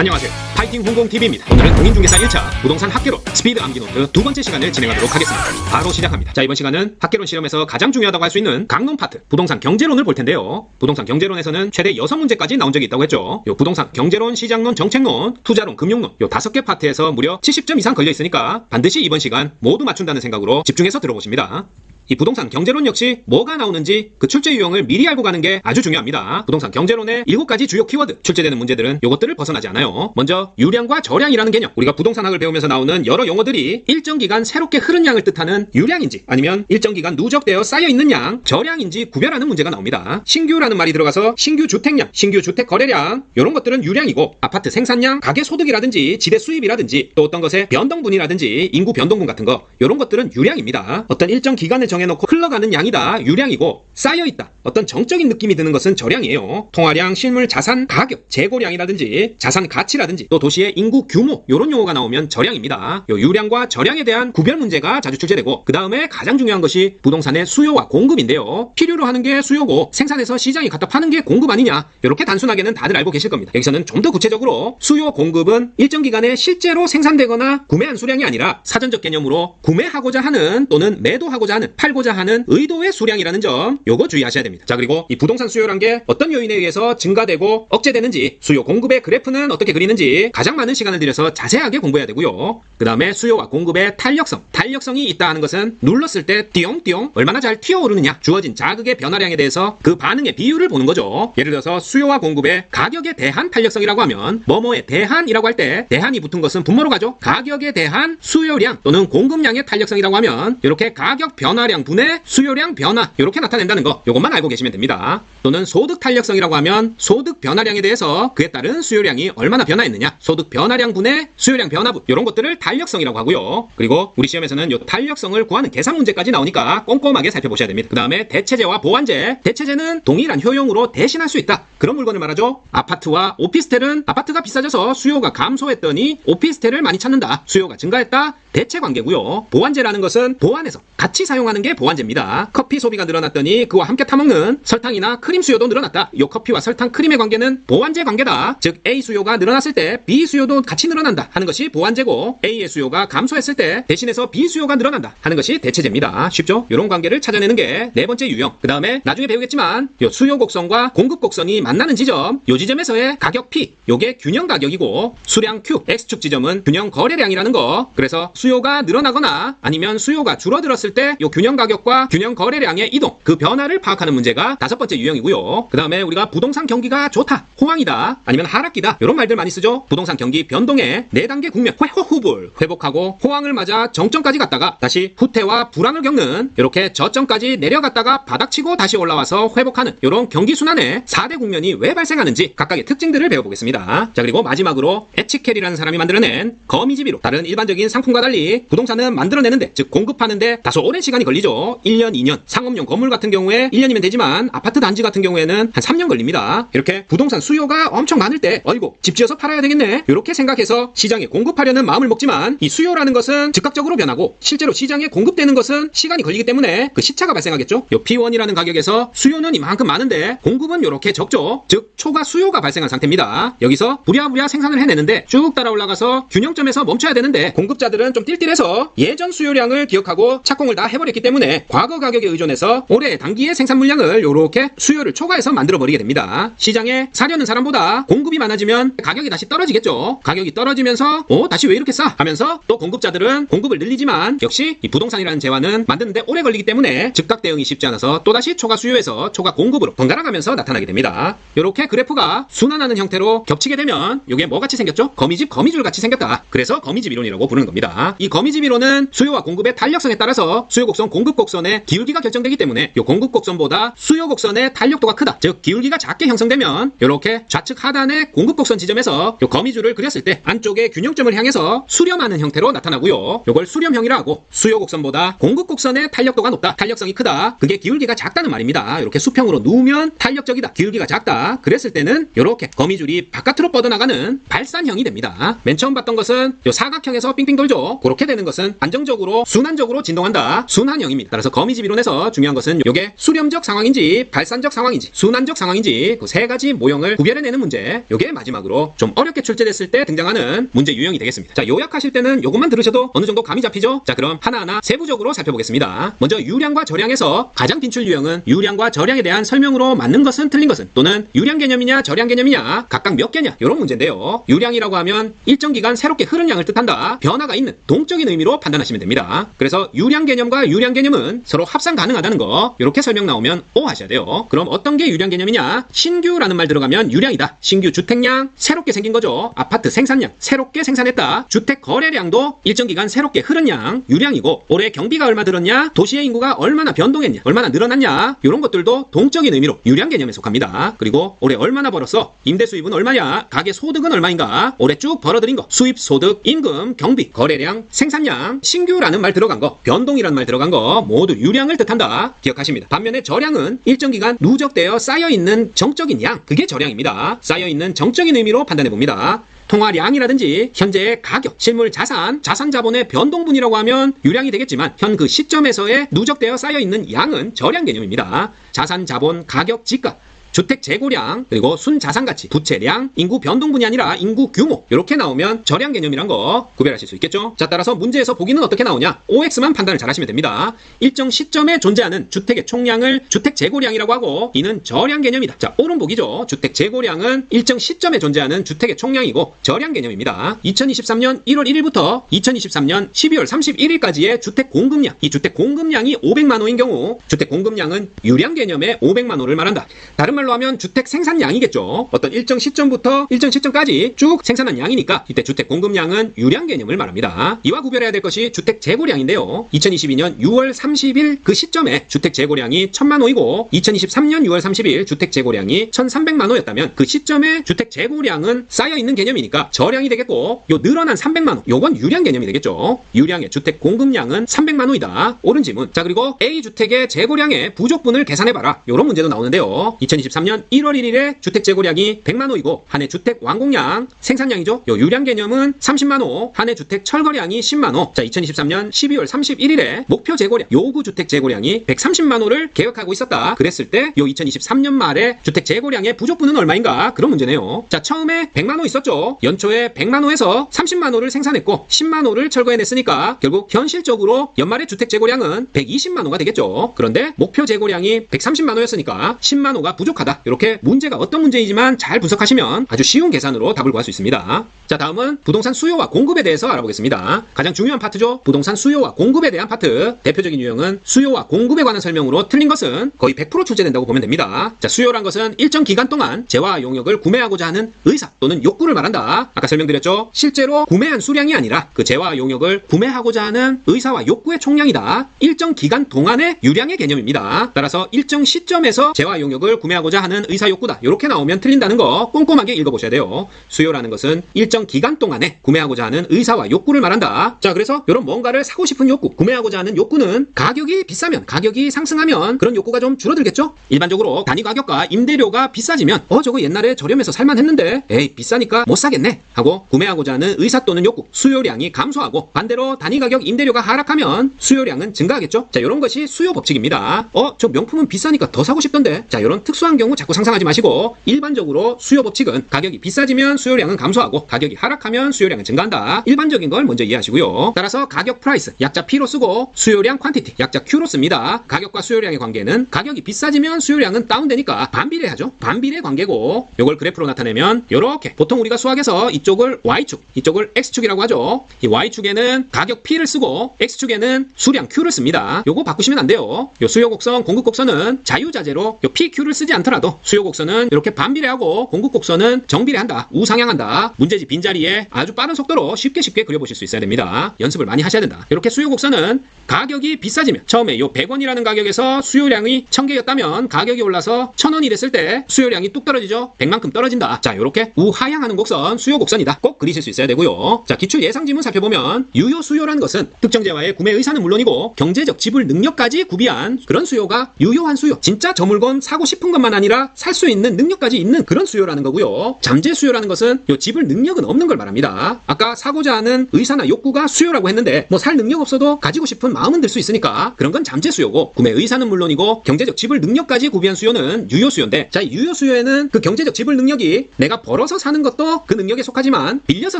안녕하세요. 파이팅 홍공TV입니다. 오늘은 공인중개사 1차 부동산 학개론 스피드 암기노트 두 번째 시간을 진행하도록 하겠습니다. 바로 시작합니다. 자, 이번 시간은 학개론 실험에서 가장 중요하다고 할 수 있는 강론 파트, 부동산 경제론을 볼 텐데요. 부동산 경제론에서는 최대 6문제까지 나온 적이 있다고 했죠. 요 부동산 경제론, 시장론, 정책론, 투자론, 금융론 요 5개 파트에서 무려 70점 이상 걸려 있으니까 반드시 이번 시간 모두 맞춘다는 생각으로 집중해서 들어보십니다. 이 부동산 경제론 역시 뭐가 나오는지 그 출제 유형을 미리 알고 가는 게 아주 중요합니다. 부동산 경제론의 7가지 주요 키워드, 출제되는 문제들은 요것들을 벗어나지 않아요. 먼저 유량과 저량이라는 개념, 우리가 부동산학을 배우면서 나오는 여러 용어들이 일정 기간 새롭게 흐른 양을 뜻하는 유량인지 아니면 일정 기간 누적되어 쌓여있는 양, 저량인지 구별하는 문제가 나옵니다. 신규라는 말이 들어가서 신규 주택량, 신규 주택 거래량 이런 것들은 유량이고, 아파트 생산량, 가계 소득이라든지 지대 수입이라든지 또 어떤 것의 변동분이라든지 인구 변동분 같은 거 이런 것들은 유량입니다. 어떤 일정 기간을 정해놓고 흘러가는 양이다 유량이고, 쌓여있다 어떤 정적인 느낌이 드는 것은 저량이에요. 통화량, 실물, 자산, 가격, 재고량이라든지 자산 가치라든지 또 도시의 인구 규모 이런 용어가 나오면 저량입니다. 요 유량과 저량에 대한 구별 문제가 자주 출제되고, 그 다음에 가장 중요한 것이 부동산의 수요와 공급인데요. 필요로 하는 게 수요고 생산해서 시장에 갖다 파는 게 공급 아니냐, 이렇게 단순하게는 다들 알고 계실 겁니다. 여기서는 좀 더 구체적으로 수요 공급은 일정 기간에 실제로 생산되거나 구매한 수량이 아니라 사전적 개념으로 구매하고자 하는 또는 매도하고자 하는, 팔고자 하는 의도의 수량이라는 점 요거 주의하셔야 됩니다. 자, 그리고 이 부동산 수요란 게 어떤 요인에 의해서 증가되고 억제되는지, 수요 공급의 그래프는 어떻게 그리는지 가장 많은 시간을 들여서 자세하게 공부해야 되고요. 그 다음에 수요와 공급의 탄력성이 있다 하는 것은 눌렀을 때 띠용띠용 얼마나 잘 튀어오르느냐, 주어진 자극의 변화량에 대해서 그 반응의 비율을 보는 거죠. 예를 들어서 수요와 공급의 가격에 대한 탄력성이라고 하면 뭐뭐에 대한이라고 할 때 대한이 붙은 것은 분모로 가죠. 가격에 대한 수요량 또는 공급량의 탄력성이라고 하면 이렇게 가격 변화량 분의 수요량 변화 이렇게 나타낸다는 거, 요것만 알고 계시면 됩니다. 또는 소득 탄력성이라고 하면 소득 변화량에 대해서 그에 따른 수요량이 얼마나 변화했느냐, 소득 변화량 분의 수요량 변화분 이런 것들을 탄력성이라고 하고요. 그리고 우리 시험에서는 이 탄력성을 구하는 계산 문제까지 나오니까 꼼꼼하게 살펴보셔야 됩니다. 그 다음에 대체재와 보완재, 대체재는 동일한 효용으로 대신할 수 있다 그런 물건을 말하죠. 아파트와 오피스텔은 아파트가 비싸져서 수요가 감소했더니 오피스텔을 많이 찾는다, 수요가 증가했다, 대체 관계고요. 보완재라는 것은 보완해서 같이 사용하는 게 보완재입니다. 커피 소비가 늘어났더니 그와 함께 타먹는 설탕이나 크림 수요도 늘어났다. 이 커피와 설탕, 크림의 관계는 보완재 관계다. 즉 A 수요가 늘어났을 때 B 수요도 같이 늘어난다 하는 것이 보완재고, A의 수요가 감소했을 때 대신해서 B 수요가 늘어난다 하는 것이 대체재입니다. 쉽죠? 이런 관계를 찾아내는 게 네 번째 유형. 그 다음에 나중에 배우겠지만 요 수요 곡선과 공급 곡선이 만나는 지점, 요 지점에서의 가격 P, 요게 균형 가격이고, 수량 Q, X축 지점은 균형 거래량이라는 거. 그래서 수요가 늘어나거나 아니면 수요가 줄어들었을 때 요 균형 가격과 균형 거래량의 이동, 그 변화를 파악하는 문제가 5번째 유형이고요. 그 다음에 우리가 부동산 경기가 좋다, 호황이다, 아니면 하락기다 이런 말들 많이 쓰죠. 부동산 경기 변동의 4단계 국면, 회호후불, 회복하고 호황을 맞아 정점까지 갔다가 다시 후퇴와 불황을 겪는, 이렇게 저점까지 내려갔다가 바닥치고 다시 올라와서 회복하는 이런 경기 순환의 4대 국면이 왜 발생하는지 각각의 특징들을 배워보겠습니다. 자, 그리고 마지막으로 에치켈이라는 사람이 만들어낸 거미집이로, 다른 일반적인 상품과 달리 부동산은 만들어내는데, 즉 공급하는데 다소 오랜 시간이 걸리죠. 1년, 2년, 상업용 건물 같은 경우에 1년이면 되지만 아파트 단지 같은 경우에는 한 3년 걸립니다. 이렇게 부동산 수요가 엄청 많을 때 어이구 집 지어서 팔아야 되겠네 이렇게 생각해서 시장에 공급하려는 마음을 먹지만, 이 수요라는 것은 즉각적으로 변하고 실제로 시장에 공급되는 것은 시간이 걸리기 때문에 그 시차가 발생하겠죠. 요 P1이라는 가격에서 수요는 이만큼 많은데 공급은 이렇게 적죠. 즉 초과 수요가 발생한 상태입니다. 여기서 부랴부랴 생산을 해내는데 쭉 따라 올라가서 균형점에서 멈춰야 되는데, 공급자들은 좀 띨띨해서 예전 수요량을 기억하고 착공을 다 해버렸기 때문에 과거 가격에 의존해서 올해 단기의 생산 물량을 이렇게 수요를 초과해서 만들어버리게 됩니다. 시장에 사려는 사람보다 공급이 많아지면 가격이 다시 떨어지겠죠. 가격이 떨어지면서 다시 왜 이렇게 싸 하면서 또 공급자들은 공급을 늘리지만, 역시 이 부동산이라는 재화는 만드는데 오래 걸리기 때문에 즉각 대응이 쉽지 않아서 또다시 초과 수요에서 초과 공급으로 번갈아가면서 나타나게 됩니다. 이렇게 그래프가 순환하는 형태로 겹치게 되면 이게 뭐 같이 생겼죠? 거미집, 거미줄 같이 생겼다. 그래서 거미집 이론이라고 부르는 겁니다. 이 거미집 이론은 수요와 공급의 탄력성에 따라서 수요 곡선, 공급 곡선의 기울기가 결정되기 때문에 이 공급 곡선보다 수요 곡선의 탄력도가 크다, 즉 기울기가 작게 형성되면 이렇게 좌측 하단의 공급 곡선 지점에서 이 거미줄을 그렸을 때 안쪽에 균형점을 향해서 수렴하는 형태로 나타나고요. 이걸 수렴형이라 하고, 수요 곡선보다 공급 곡선의 탄력도가 높다, 탄력성이 크다, 그게 기울기가 작다는 말입니다. 이렇게 수평으로 누우면 탄력적이다, 기울기가 작다 작다 그랬을 때는 이렇게 거미줄이 바깥으로 뻗어나가는 발산형이 됩니다. 맨 처음 봤던 것은 요 사각형에서 빙빙 돌죠. 그렇게 되는 것은 안정적으로 순환적으로 진동한다. 순환형입니다. 따라서 거미집 이론에서 중요한 것은 요게 수렴적 상황인지 발산적 상황인지 순환적 상황인지 그 세 가지 모형을 구별해내는 문제. 요게 마지막으로 좀 어렵게 출제됐을 때 등장하는 문제 유형이 되겠습니다. 자, 요약하실 때는 요것만 들으셔도 어느 정도 감이 잡히죠? 자, 그럼 하나하나 세부적으로 살펴보겠습니다. 먼저 유량과 저량에서 가장 빈출 유형은 유량과 저량에 대한 설명으로 맞는 것은 틀린 것은 또는 유량 개념이냐 저량 개념이냐 각각 몇 개냐 이런 문제인데요. 유량이라고 하면 일정 기간 새롭게 흐른 양을 뜻한다. 변화가 있는 동적인 의미로 판단하시면 됩니다. 그래서 유량 개념과 유량 개념은 서로 합산 가능하다는 거 이렇게 설명 나오면 오 하셔야 돼요. 그럼 어떤 게 유량 개념이냐? 신규라는 말 들어가면 유량이다. 신규 주택량 새롭게 생긴 거죠. 아파트 생산량 새롭게 생산했다. 주택 거래량도 일정 기간 새롭게 흐른 양 유량이고 올해 경비가 얼마 들었냐? 도시의 인구가 얼마나 변동했냐? 얼마나 늘어났냐? 이런 것들도 동적인 의미로 유량 개념에 속합니다. 그리고 올해 얼마나 벌었어? 임대 수입은 얼마냐? 가계 소득은 얼마인가? 올해 쭉 벌어들인 거 수입, 소득, 임금, 경비, 거래량, 생산량 신규라는 말 들어간 거 변동이라는 말 들어간 거 모두 유량을 뜻한다. 기억하십니다. 반면에 저량은 일정 기간 누적되어 쌓여있는 정적인 양 그게 저량입니다. 쌓여있는 정적인 의미로 판단해봅니다. 통화량이라든지 현재의 가격, 실물 자산, 자산 자본의 변동분이라고 하면 유량이 되겠지만 현 그 시점에서의 누적되어 쌓여있는 양은 저량 개념입니다. 자산, 자본, 가격, 지가 주택 재고량, 그리고 순자산가치, 부채량, 인구 변동분이 아니라 인구 규모 이렇게 나오면 저량 개념이란 거 구별하실 수 있겠죠? 자, 따라서 문제에서 보기는 어떻게 나오냐? OX만 판단을 잘 하시면 됩니다. 일정 시점에 존재하는 주택의 총량을 주택 재고량이라고 하고 이는 저량 개념이다. 자, 오른보기죠. 주택 재고량은 일정 시점에 존재하는 주택의 총량이고 저량 개념입니다. 2023년 1월 1일부터 2023년 12월 31일까지의 주택 공급량, 이 주택 공급량이 500만 호인 경우 주택 공급량은 유량 개념의 500만 호를 말한다. 다른 말로 하면 주택 생산량이겠죠. 어떤 일정 시점부터 일정 시점까지 쭉 생산한 양이니까 이때 주택 공급량은 유량 개념을 말합니다. 이와 구별해야 될 것이 주택 재고량인데요. 2022년 6월 30일 그 시점에 주택 재고량이 1000만 호이고 2023년 6월 30일 주택 재고량이 1300만 호였다면 그 시점에 주택 재고량은 쌓여있는 개념이니까 저량이 되겠고 요 늘어난 300만 호 요건 유량 개념이 되겠죠. 유량의 주택 공급량은 300만 호이다. 옳은 지문. 자, 그리고 A주택의 재고량의 부족분을 계산해봐라. 요런 문제도 나오는데요. 2023년 1월 1일에 주택 재고량이 100만 호이고 한 해 주택 완공량 생산량이죠. 요 유량 개념은 30만 호, 한 해 주택 철거량이 10만 호. 자, 2023년 12월 31일에 목표 재고량, 요구 주택 재고량이 130만 호를 계획하고 있었다. 그랬을 때 요 2023년 말에 주택 재고량의 부족분은 얼마인가? 그런 문제네요. 자, 처음에 100만 호 있었죠. 연초에 100만 호에서 30만 호를 생산했고 10만 호를 철거해냈으니까 결국 현실적으로 연말의 주택 재고량은 120만 호가 되겠죠. 그런데 목표 재고량이 130만 호였으니까 10만 호가 부족하다. 이렇게 문제가 어떤 문제이지만 잘 분석하시면 아주 쉬운 계산으로 답을 구할 수 있습니다. 자, 다음은 부동산 수요와 공급에 대해서 알아보겠습니다. 가장 중요한 파트죠. 부동산 수요와 공급에 대한 파트. 대표적인 유형은 수요와 공급에 관한 설명으로 틀린 것은 거의 100% 출제된다고 보면 됩니다. 자, 수요란 것은 일정 기간 동안 재화 용역을 구매하고자 하는 의사 또는 욕구를 말한다. 아까 설명드렸죠. 실제로 구매한 수량이 아니라 그 재화 용역을 구매하고자 하는 의사와 욕구의 총량이다. 일정 기간 동안의 유량의 개념입니다. 따라서 일정 시점에서 재화 용역을 구매하고자 하는 의사 욕구다. 이렇게 나오면 틀린다는 거 꼼꼼하게 읽어보셔야 돼요. 수요라는 것은 일정 기간 동안에 구매하고자 하는 의사와 욕구를 말한다. 자, 그래서 이런 뭔가를 사고 싶은 욕구, 구매하고자 하는 욕구는 가격이 비싸면, 가격이 상승하면 그런 욕구가 좀 줄어들겠죠? 일반적으로 단위 가격과 임대료가 비싸지면 저거 옛날에 저렴해서 살만했는데 에이 비싸니까 못 사겠네 하고 구매하고자 하는 의사 또는 욕구, 수요량이 감소하고 반대로 단위 가격 임대료가 하락하면 수요량은 증가하겠죠? 자, 이런 것이 수요 법칙입니다. 저 명품은 비싸니까 더 사고 싶던데. 자, 이런 특수한 경우 자꾸 상상하지 마시고 일반적으로 수요 법칙은 가격이 비싸지면 수요량은 감소하고 가격이 하락하면 수요량은 증가한다. 일반적인 걸 먼저 이해하시고요. 따라서 가격 프라이스 약자 P로 쓰고 수요량 퀀티티 약자 Q로 씁니다. 가격과 수요량의 관계는 가격이 비싸지면 수요량은 다운되니까 반비례하죠. 반비례 관계고 요걸 그래프로 나타내면 요렇게 보통 우리가 수학에서 이쪽을 Y축, 이쪽을 X축이라고 하죠. 이 Y축에는 가격 P를 쓰고 X축에는 수량 Q를 씁니다. 요거 바꾸시면 안 돼요. 요 수요 곡선, 공급 곡선은 자유자재로 요 PQ를 쓰지 않더라도 수요 곡선은 이렇게 반비례하고 공급 곡선은 정비례한다. 우상향한다. 문제집 빈자리에 아주 빠른 속도로 쉽게 그려보실 수 있어야 됩니다. 연습을 많이 하셔야 된다. 이렇게 수요 곡선은 가격이 비싸지면 처음에 요 100원이라는 가격에서 수요량이 1000개였다면 가격이 올라서 1000원이 됐을 때 수요량이 뚝 떨어지죠. 100만큼 떨어진다. 자, 이렇게 우하향하는 곡선 수요 곡선이다. 꼭 그리실 수 있어야 되고요. 자, 기출 예상 지문 살펴보면 유효 수요라는 것은 특정 재화의 구매 의사는 물론이고 경제적 지불 능력까지 구비한 그런 수요가 유효한 수요. 진짜 저 물건 사고 싶은 것만 뿐만 아니라 살 수 있는 능력까지 있는 그런 수요라는 거고요. 잠재 수요라는 것은 요 지불 능력은 없는 걸 말합니다. 아까 사고자 하는 의사나 욕구가 수요라고 했는데 뭐 살 능력 없어도 가지고 싶은 마음은 들 수 있으니까 그런 건 잠재 수요고, 구매 의사는 물론이고 경제적 지불 능력까지 구비한 수요는 유효 수요인데, 자, 이 유효 수요에는 그 경제적 지불 능력이 내가 벌어서 사는 것도 그 능력에 속하지만 빌려서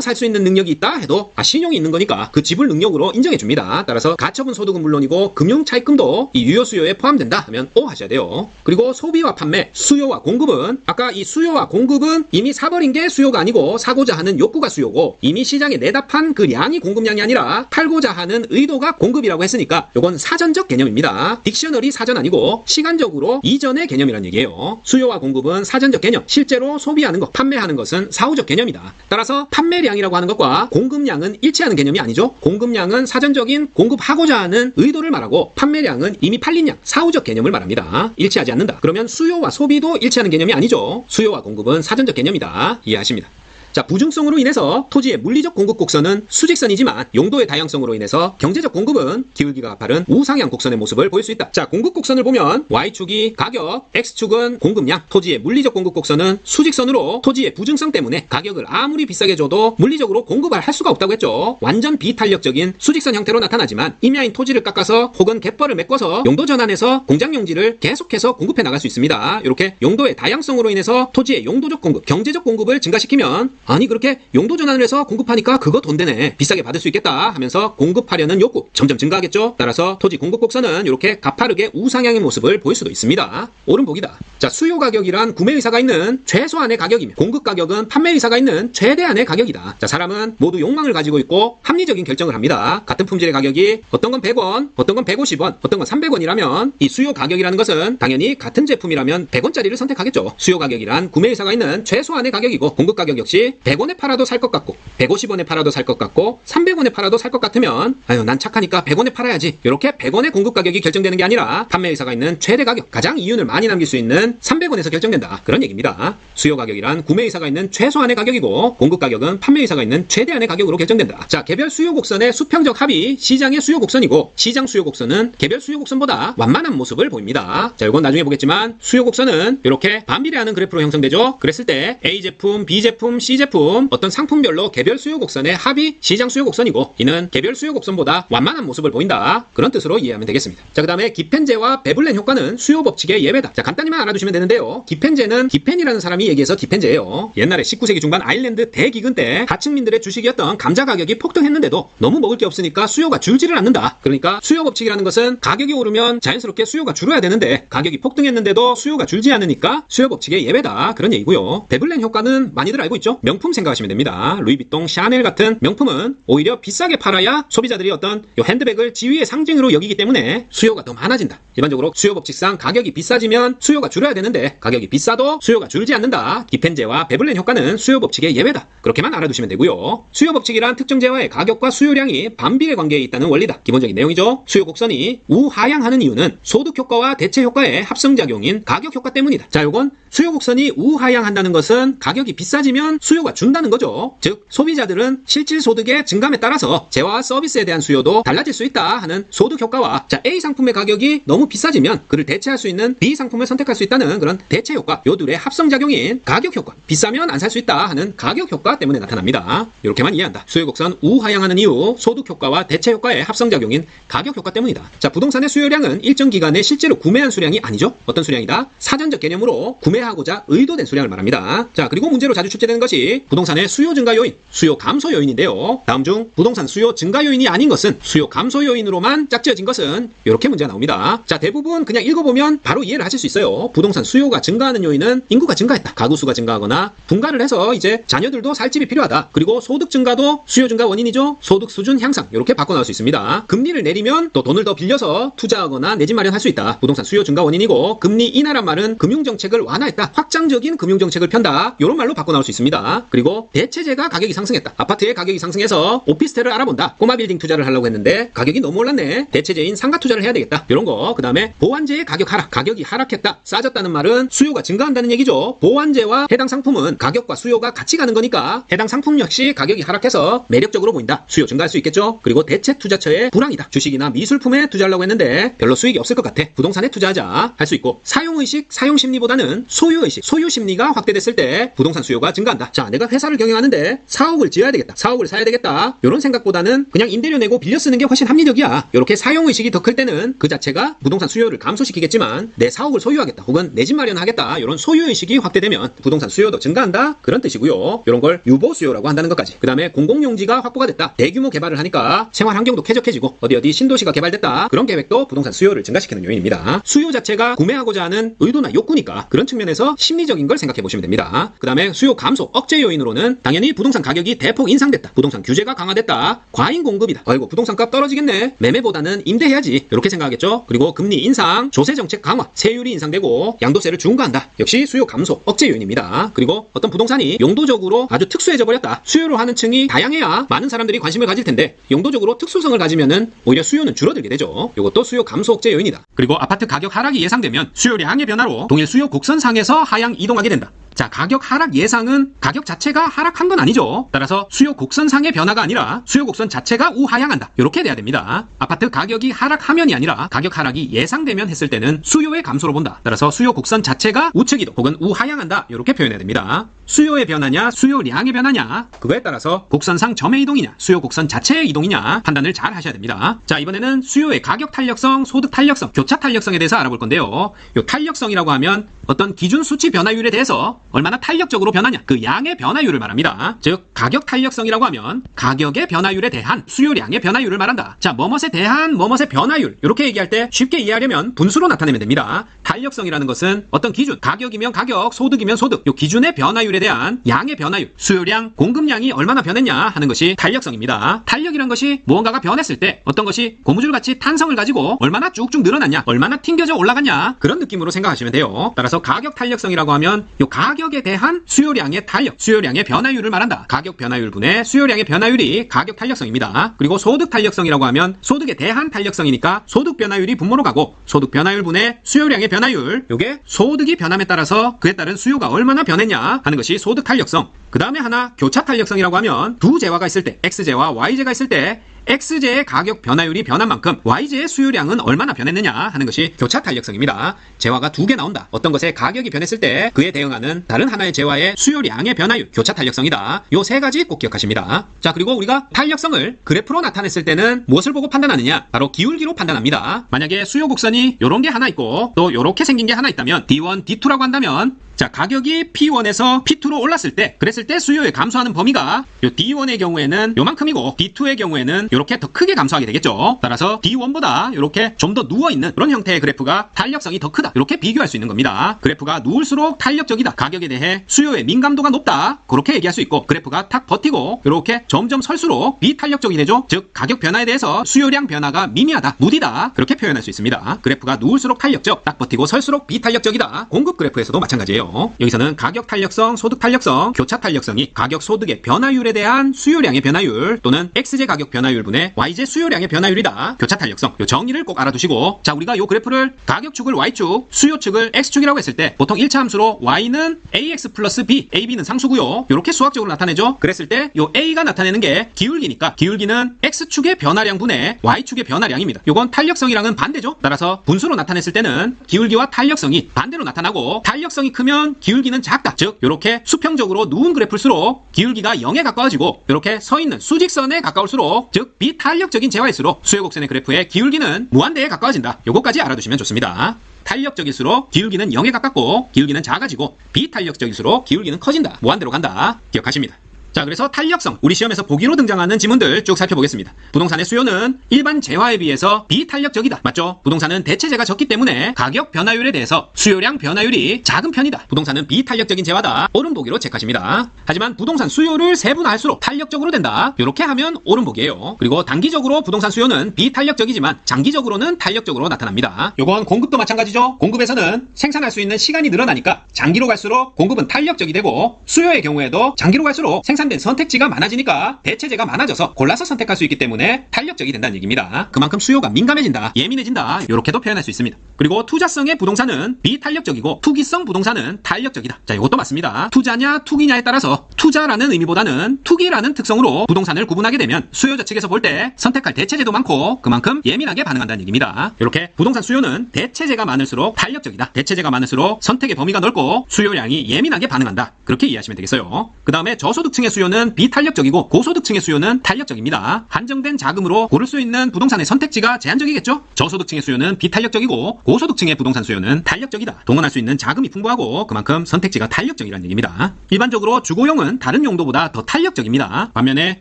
살 수 있는 능력이 있다 해도 신용이 있는 거니까 그 지불 능력으로 인정해 줍니다. 따라서 가처분 소득은 물론이고 금융 차입금도 이 유효 수요에 포함된다 하면 O 하셔야 돼요. 그리고 소비와 판매, 수요와 공급은 아까 이 수요와 공급은 이미 사버린 게 수요가 아니고 사고자 하는 욕구가 수요고, 이미 시장에 내다판 그 량이 공급량이 아니라 팔고자 하는 의도가 공급이라고 했으니까 요건 사전적 개념입니다. 딕셔너리 사전 아니고 시간적으로 이전의 개념이란 얘기예요. 수요와 공급은 사전적 개념, 실제로 소비하는 것, 판매하는 것은 사후적 개념이다. 따라서 판매량이라고 하는 것과 공급량은 일치하는 개념이 아니죠. 공급량은 사전적인 공급하고자 하는 의도를 말하고, 판매량은 이미 팔린 양, 사후적 개념을 말합니다. 일치하지 않는다. 그러면 수요와 소비도 일치하는 개념이 아니죠. 수요와 공급은 사전적 개념이다. 이해하십니다. 자, 부중성으로 인해서 토지의 물리적 공급 곡선은 수직선이지만 용도의 다양성으로 인해서 경제적 공급은 기울기가 가파른 우상향 곡선의 모습을 보일 수 있다. 자, 공급 곡선을 보면 Y축이 가격, X축은 공급량, 토지의 물리적 공급 곡선은 수직선으로 토지의 부중성 때문에 가격을 아무리 비싸게 줘도 물리적으로 공급을 할 수가 없다고 했죠. 완전 비탄력적인 수직선 형태로 나타나지만 임야인 토지를 깎아서 혹은 갯벌을 메꿔서 용도 전환해서 공장 용지를 계속해서 공급해 나갈 수 있습니다. 이렇게 용도의 다양성으로 인해서 토지의 용도적 공급, 경제적 공급을 증가시키면, 아니 그렇게 용도 전환을 해서 공급하니까 그거 돈 되네, 비싸게 받을 수 있겠다 하면서 공급하려는 욕구 점점 증가하겠죠. 따라서 토지 공급 곡선은 이렇게 가파르게 우상향의 모습을 보일 수도 있습니다. 오른복이다. 자, 수요 가격이란 구매 의사가 있는 최소한의 가격이며 공급 가격은 판매 의사가 있는 최대한의 가격이다. 자, 사람은 모두 욕망을 가지고 있고 합리적인 결정을 합니다. 같은 품질의 가격이 어떤 건 100원, 어떤 건 150원, 어떤 건 300원이라면 이 수요 가격이라는 것은 당연히 같은 제품이라면 100원짜리를 선택하겠죠. 수요 가격이란 구매 의사가 있는 최소한의 가격이고, 공급 가격 역시 100원에 팔아도 살 것 같고 150원에 팔아도 살 것 같고 300원에 팔아도 살 것 같으면 아유 난 착하니까 100원에 팔아야지, 이렇게 100원의 공급 가격이 결정되는 게 아니라 판매 의사가 있는 최대 가격, 가장 이윤을 많이 남길 수 있는 300원에서 결정된다, 그런 얘기입니다. 수요 가격이란 구매 의사가 있는 최소한의 가격이고, 공급 가격은 판매 의사가 있는 최대한의 가격으로 결정된다. 자, 개별 수요 곡선의 수평적 합이 시장의 수요 곡선이고, 시장 수요 곡선은 개별 수요 곡선보다 완만한 모습을 보입니다. 자, 이건 나중에 보겠지만 수요 곡선은 이렇게 반비례하는 그래프로 형성되죠. 그랬을 때 A 제품, B 제품, C 제품 어떤 상품별로 개별 수요 곡선의 합이 시장 수요 곡선이고, 이는 개별 수요 곡선보다 완만한 모습을 보인다, 그런 뜻으로 이해하면 되겠습니다. 자, 그 다음에 기펜제와 베블렌 효과는 수요 법칙의 예배다. 자, 간단히만 알아두시면 되는데요. 기펜제는 기펜이라는 사람이 얘기해서 기펜제예요. 옛날에 19세기 중반 아일랜드 대기근 때 하층민들의 주식이었던 감자 가격이 폭등했는데도 너무 먹을 게 없으니까 수요가 줄지를 않는다. 그러니까 수요 법칙이라는 것은 가격이 오르면 자연스럽게 수요가 줄어야 되는데 가격이 폭등했는데도 수요가 줄지 않으니까 수요 법칙의 예배다, 그런 얘기고요. 베블렌 효과는 많이들 알고 있죠. 명품 생각하시면 됩니다. 루이비통, 샤넬 같은 명품은 오히려 비싸게 팔아야 소비자들이 어떤 핸드백을 지위의 상징으로 여기기 때문에 수요가 더 많아진다. 일반적으로 수요 법칙상 가격이 비싸지면 수요가 줄어야 되는데 가격이 비싸도 수요가 줄지 않는다. 기펜제와 베블렌 효과는 수요 법칙의 예외다. 그렇게만 알아두시면 되고요. 수요 법칙이란 특정 재화의 가격과 수요량이 반비례 관계에 있다는 원리다. 기본적인 내용이죠. 수요 곡선이 우하향하는 이유는 소득 효과와 대체 효과의 합성작용인 가격 효과 때문이다. 자, 요건 수요 곡선이 우하향한다는 것은 가격이 비싸지면 수요가 준다는 거죠. 즉 소비자들은 실질 소득의 증감에 따라서 재화와 서비스에 대한 수요도 달라질 수 있다 하는 소득 효과와, 자, A 상품의 가격이 너무 비싸지면 그를 대체할 수 있는 B 상품을 선택할 수 있다는 그런 대체 효과, 요 둘의 합성작용인 가격 효과, 비싸면 안 살 수 있다 하는 가격 효과 때문에 나타납니다. 이렇게만 이해한다. 수요 곡선 우하향하는 이유, 소득 효과와 대체 효과의 합성작용인 가격 효과 때문이다. 자, 부동산의 수요량은 일정 기간에 실제로 구매한 수량이 아니죠. 어떤 수량이다? 사전적 개념으로 구매하고자 의도된 수량을 말합니다. 자, 그리고 문제로 자주 출제되는 것이 부동산의 수요 증가 요인, 수요 감소 요인인데요. 다음 중 부동산 수요 증가 요인이 아닌 것은, 수요 감소 요인으로만 짝지어진 것은, 이렇게 문제가 나옵니다. 자, 대부분 그냥 읽어보면 바로 이해를 하실 수 있어요. 부동산 수요가 증가하는 요인은 인구가 증가했다, 가구 수가 증가하거나 분가를 해서 이제 자녀들도 살 집이 필요하다, 그리고 소득 증가도 수요 증가 원인이죠. 소득 수준 향상, 이렇게 바꿔 나올 수 있습니다. 금리를 내리면 또 돈을 더 빌려서 투자하거나 내 집 마련할 수 있다, 부동산 수요 증가 원인이고, 금리 인하란 말은 금융정책을 완화했다, 확장적인 금융정책을 편다, 이런 말로 바꿔 나올 수 있습니다. 됩니다. 그리고 대체재가 가격이 상승했다. 아파트의 가격이 상승해서 오피스텔을 알아본다. 꼬마 빌딩 투자를 하려고 했는데 가격이 너무 올랐네. 대체재인 상가 투자를 해야 되겠다. 이런 거. 그 다음에 보완재의 가격 하락. 가격이 하락했다. 싸졌다는 말은 수요가 증가한다는 얘기죠. 보완재와 해당 상품은 가격과 수요가 같이 가는 거니까 해당 상품 역시 가격이 하락해서 매력적으로 보인다. 수요 증가할 수 있겠죠. 그리고 대체 투자처의 불황이다. 주식이나 미술품에 투자하려고 했는데 별로 수익이 없을 것 같아. 부동산에 투자하자 할 수 있고, 사용의식, 사용심리보다는 소유의식, 소유심리가 확대됐을 때 부동산 수요가 증가한다. 자, 내가 회사를 경영하는데 사옥을 지어야 되겠다. 사옥을 사야 되겠다. 이런 생각보다는 그냥 임대료 내고 빌려 쓰는 게 훨씬 합리적이야. 이렇게 사용의식이 더 클 때는 그 자체가 부동산 수요를 감소시키겠지만 내 사옥을 소유하겠다. 혹은 내 집 마련하겠다. 이런 소유의식이 확대되면 부동산 수요도 증가한다. 그런 뜻이고요. 이런 걸 유보 수요라고 한다는 것까지. 그 다음에 공공용지가 확보가 됐다. 대규모 개발을 하니까 생활 환경도 쾌적해지고 어디 신도시가 개발됐다. 그런 계획도 부동산 수요를 증가시키는 요인입니다. 수요 자체가 구매하고자 하는 의도나 욕구니까 그런 측면에서 심리적인 걸 생각해 보시면 됩니다. 그 다음에 수요 감소 억제 요인으로는 당연히 부동산 가격이 대폭 인상됐다. 부동산 규제가 강화됐다. 과잉 공급이다. 아이고 부동산 값 떨어지겠네. 매매보다는 임대해야지. 이렇게 생각하겠죠. 그리고 금리 인상, 조세 정책 강화, 세율이 인상되고 양도세를 중과한다. 역시 수요 감소 억제 요인입니다. 그리고 어떤 부동산이 용도적으로 아주 특수해져 버렸다. 수요로 하는 층이 다양해야 많은 사람들이 관심을 가질 텐데 용도적으로 특수성을 가지면은 오히려 수요는 줄어들게 되죠. 이것도 수요 감소 억제 요인이다. 그리고 아파트 가격 하락이 예상되면 수요량의 변화로 동일 수요 곡선상에서 하향 이동하게 된다. 자, 가격 하락 예상은 가격 자체가 하락한 건 아니죠. 따라서 수요 곡선상의 변화가 아니라 수요 곡선 자체가 우하향한다. 이렇게 돼야 됩니다. 아파트 가격이 하락하면이 아니라 가격 하락이 예상되면 했을 때는 수요의 감소로 본다. 따라서 수요 곡선 자체가 우측이동 혹은 우하향한다. 이렇게 표현해야 됩니다. 수요의 변화냐 수요량의 변화냐 그거에 따라서 곡선상 점의 이동이냐 수요 곡선 자체의 이동이냐 판단을 잘 하셔야 됩니다. 자, 이번에는 수요의 가격 탄력성, 소득 탄력성, 교차 탄력성에 대해서 알아볼 건데요. 요 탄력성이라고 하면 어떤 기준 수치 변화율에 대해서 얼마나 탄력적으로 변하냐 그 양의 변화율을 말합니다. 즉 가격 탄력성이라고 하면 가격의 변화율에 대한 수요량의 변화율을 말한다. 자, 뭐뭇에 대한 뭐뭇의 변화율 이렇게 얘기할 때 쉽게 이해하려면 분수로 나타내면 됩니다. 탄력성이라는 것은 어떤 기준, 가격이면 가격, 소득이면 소득 요 기준의 변화율에 대한 양의 변화율, 수요량, 공급량이 얼마나 변했냐 하는 것이 탄력성입니다. 탄력이란 것이 무언가가 변했을 때 어떤 것이 고무줄같이 탄성을 가지고 얼마나 쭉쭉 늘어났냐, 얼마나 튕겨져 올라갔냐 그런 느낌으로 생각하시면 돼요. 따라서 가격 탄력성이라고 하면 요 가격에 대한 수요량의 탄력, 수요량의 변화율을 말한다. 가격 변화율 분의 수요량의 변화율이 가격 탄력성입니다. 그리고 소득 탄력성이라고 하면 소득에 대한 탄력성이니까 소득 변화율이 분모로 가고 소득 변화율 분의 수요량의 변화율 요게 소득이 변함에 따라서 그에 따른 수요가 얼마나 변했냐 하는 것이 소득 탄력성. 그 다음에 하나 교차 탄력성이라고 하면 두 재화가 있을 때 X재와 Y재가 있을 때 X재의 가격 변화율이 변한 만큼 Y재의 수요량은 얼마나 변했느냐 하는 것이 교차 탄력성입니다. 재화가 두 개 나온다. 어떤 것의 가격이 변했을 때 그에 대응하는 다른 하나의 재화의 수요량의 변화율, 교차 탄력성이다. 요 세 가지 꼭 기억하십니다. 자, 그리고 우리가 탄력성을 그래프로 나타냈을 때는 무엇을 보고 판단하느냐? 바로 기울기로 판단합니다. 만약에 수요 곡선이 요런 게 하나 있고 또 요렇게 생긴 게 하나 있다면 D1, D2라고 한다면 자, 가격이 P1에서 P2로 올랐을 때 그랬을 때 수요에 감소하는 범위가 요 D1의 경우에는 요만큼이고 D2의 경우에는 요렇게 더 크게 감소하게 되겠죠. 따라서 D1보다 요렇게 좀 더 누워있는 그런 형태의 그래프가 탄력성이 더 크다. 이렇게 비교할 수 있는 겁니다. 그래프가 누울수록 탄력적이다. 가격에 대해 수요의 민감도가 높다. 그렇게 얘기할 수 있고 그래프가 탁 버티고 요렇게 점점 설수록 비탄력적이 되죠. 즉 가격 변화에 대해서 수요량 변화가 미미하다. 무디다. 그렇게 표현할 수 있습니다. 그래프가 누울수록 탄력적, 딱 버티고 설수록 비탄력적이다. 공급 그래프에서도 마찬가지예요. 여기서는 가격 탄력성, 소득 탄력성, 교차 탄력성이 가격 소득의 변화율에 대한 수요량의 변화율 또는 X재 가격 변화율 분의 Y재 수요량의 변화율이다. 교차 탄력성. 요 정의를 꼭 알아두시고 자, 우리가 요 그래프를 가격축을 Y축, 수요축을 X축이라고 했을 때 보통 1차 함수로 Y는 AX 플러스 B, AB는 상수고요. 요렇게 수학적으로 나타내죠. 그랬을 때 요 A가 나타내는 게 기울기니까 기울기는 X축의 변화량 분의 Y축의 변화량입니다. 요건 탄력성이랑은 반대죠. 따라서 분수로 나타냈을 때는 기울기와 탄력성이 반대로 나타나고 탄력성이 크면 기울기는 작다. 즉 요렇게 수평적으로 누운 그래프일수록 기울기가 0에 가까워지고 요렇게 서있는 수직선에 가까울수록 즉 비탄력적인 재화일수록 수요곡선의 그래프의 기울기는 무한대에 가까워진다. 요거까지 알아두시면 좋습니다. 탄력적일수록 기울기는 0에 가깝고 기울기는 작아지고 비탄력적일수록 기울기는 커진다. 무한대로 간다. 기억하십니다. 자, 그래서 탄력성, 우리 시험에서 보기로 등장하는 지문들 쭉 살펴보겠습니다. 부동산의 수요는 일반 재화에 비해서 비탄력적이다. 맞죠? 부동산은 대체재가 적기 때문에 가격 변화율에 대해서 수요량 변화율이 작은 편이다. 부동산은 비탄력적인 재화다. 옳은 보기로 체크하십니다. 하지만 부동산 수요를 세분화할수록 탄력적으로 된다. 이렇게 하면 옳은 보기예요. 그리고 단기적으로 부동산 수요는 비탄력적이지만 장기적으로는 탄력적으로 나타납니다. 요건 공급도 마찬가지죠. 공급에서는 생산할 수 있는 시간이 늘어나니까 장기로 갈수록 공급은 탄력적이 되고, 수요의 경우에도 장기로 갈수록 생산된 선택지가 많아지니까 대체재가 많아져서 골라서 선택할 수 있기 때문에 탄력적이 된다는 얘기입니다. 그만큼 수요가 민감해진다, 예민해진다, 이렇게도 표현할 수 있습니다. 그리고 투자성의 부동산은 비탄력적이고 투기성 부동산은 탄력적이다. 자, 이것도 맞습니다. 투자냐 투기냐에 따라서 투자라는 의미보다는 투기라는 특성으로 부동산을 구분하게 되면 수요자 측에서 볼 때 선택할 대체재도 많고 그만큼 예민하게 반응한다는 얘기입니다. 이렇게 부동산 수요는 대체재가 많을수록 탄력적이다. 대체재가 많을수록 선택의 범위가 넓고 수요량이 예민하게 반응한다. 그렇게 이해하시면 되겠어요. 그 다음에 저소득층의 수요는 비탄력적이고 고소득층의 수요는 탄력적입니다. 한정된 자금으로 고를 수 있는 부동산의 선택지가 제한적이겠죠? 저소득층의 수요는 비탄력적이고 고소득층의 부동산 수요는 탄력적이다. 동원할 수 있는 자금이 풍부하고 그만큼 선택지가 탄력적이라는 얘기입니다. 일반적으로 주거용은 다른 용도보다 더 탄력적입니다. 반면에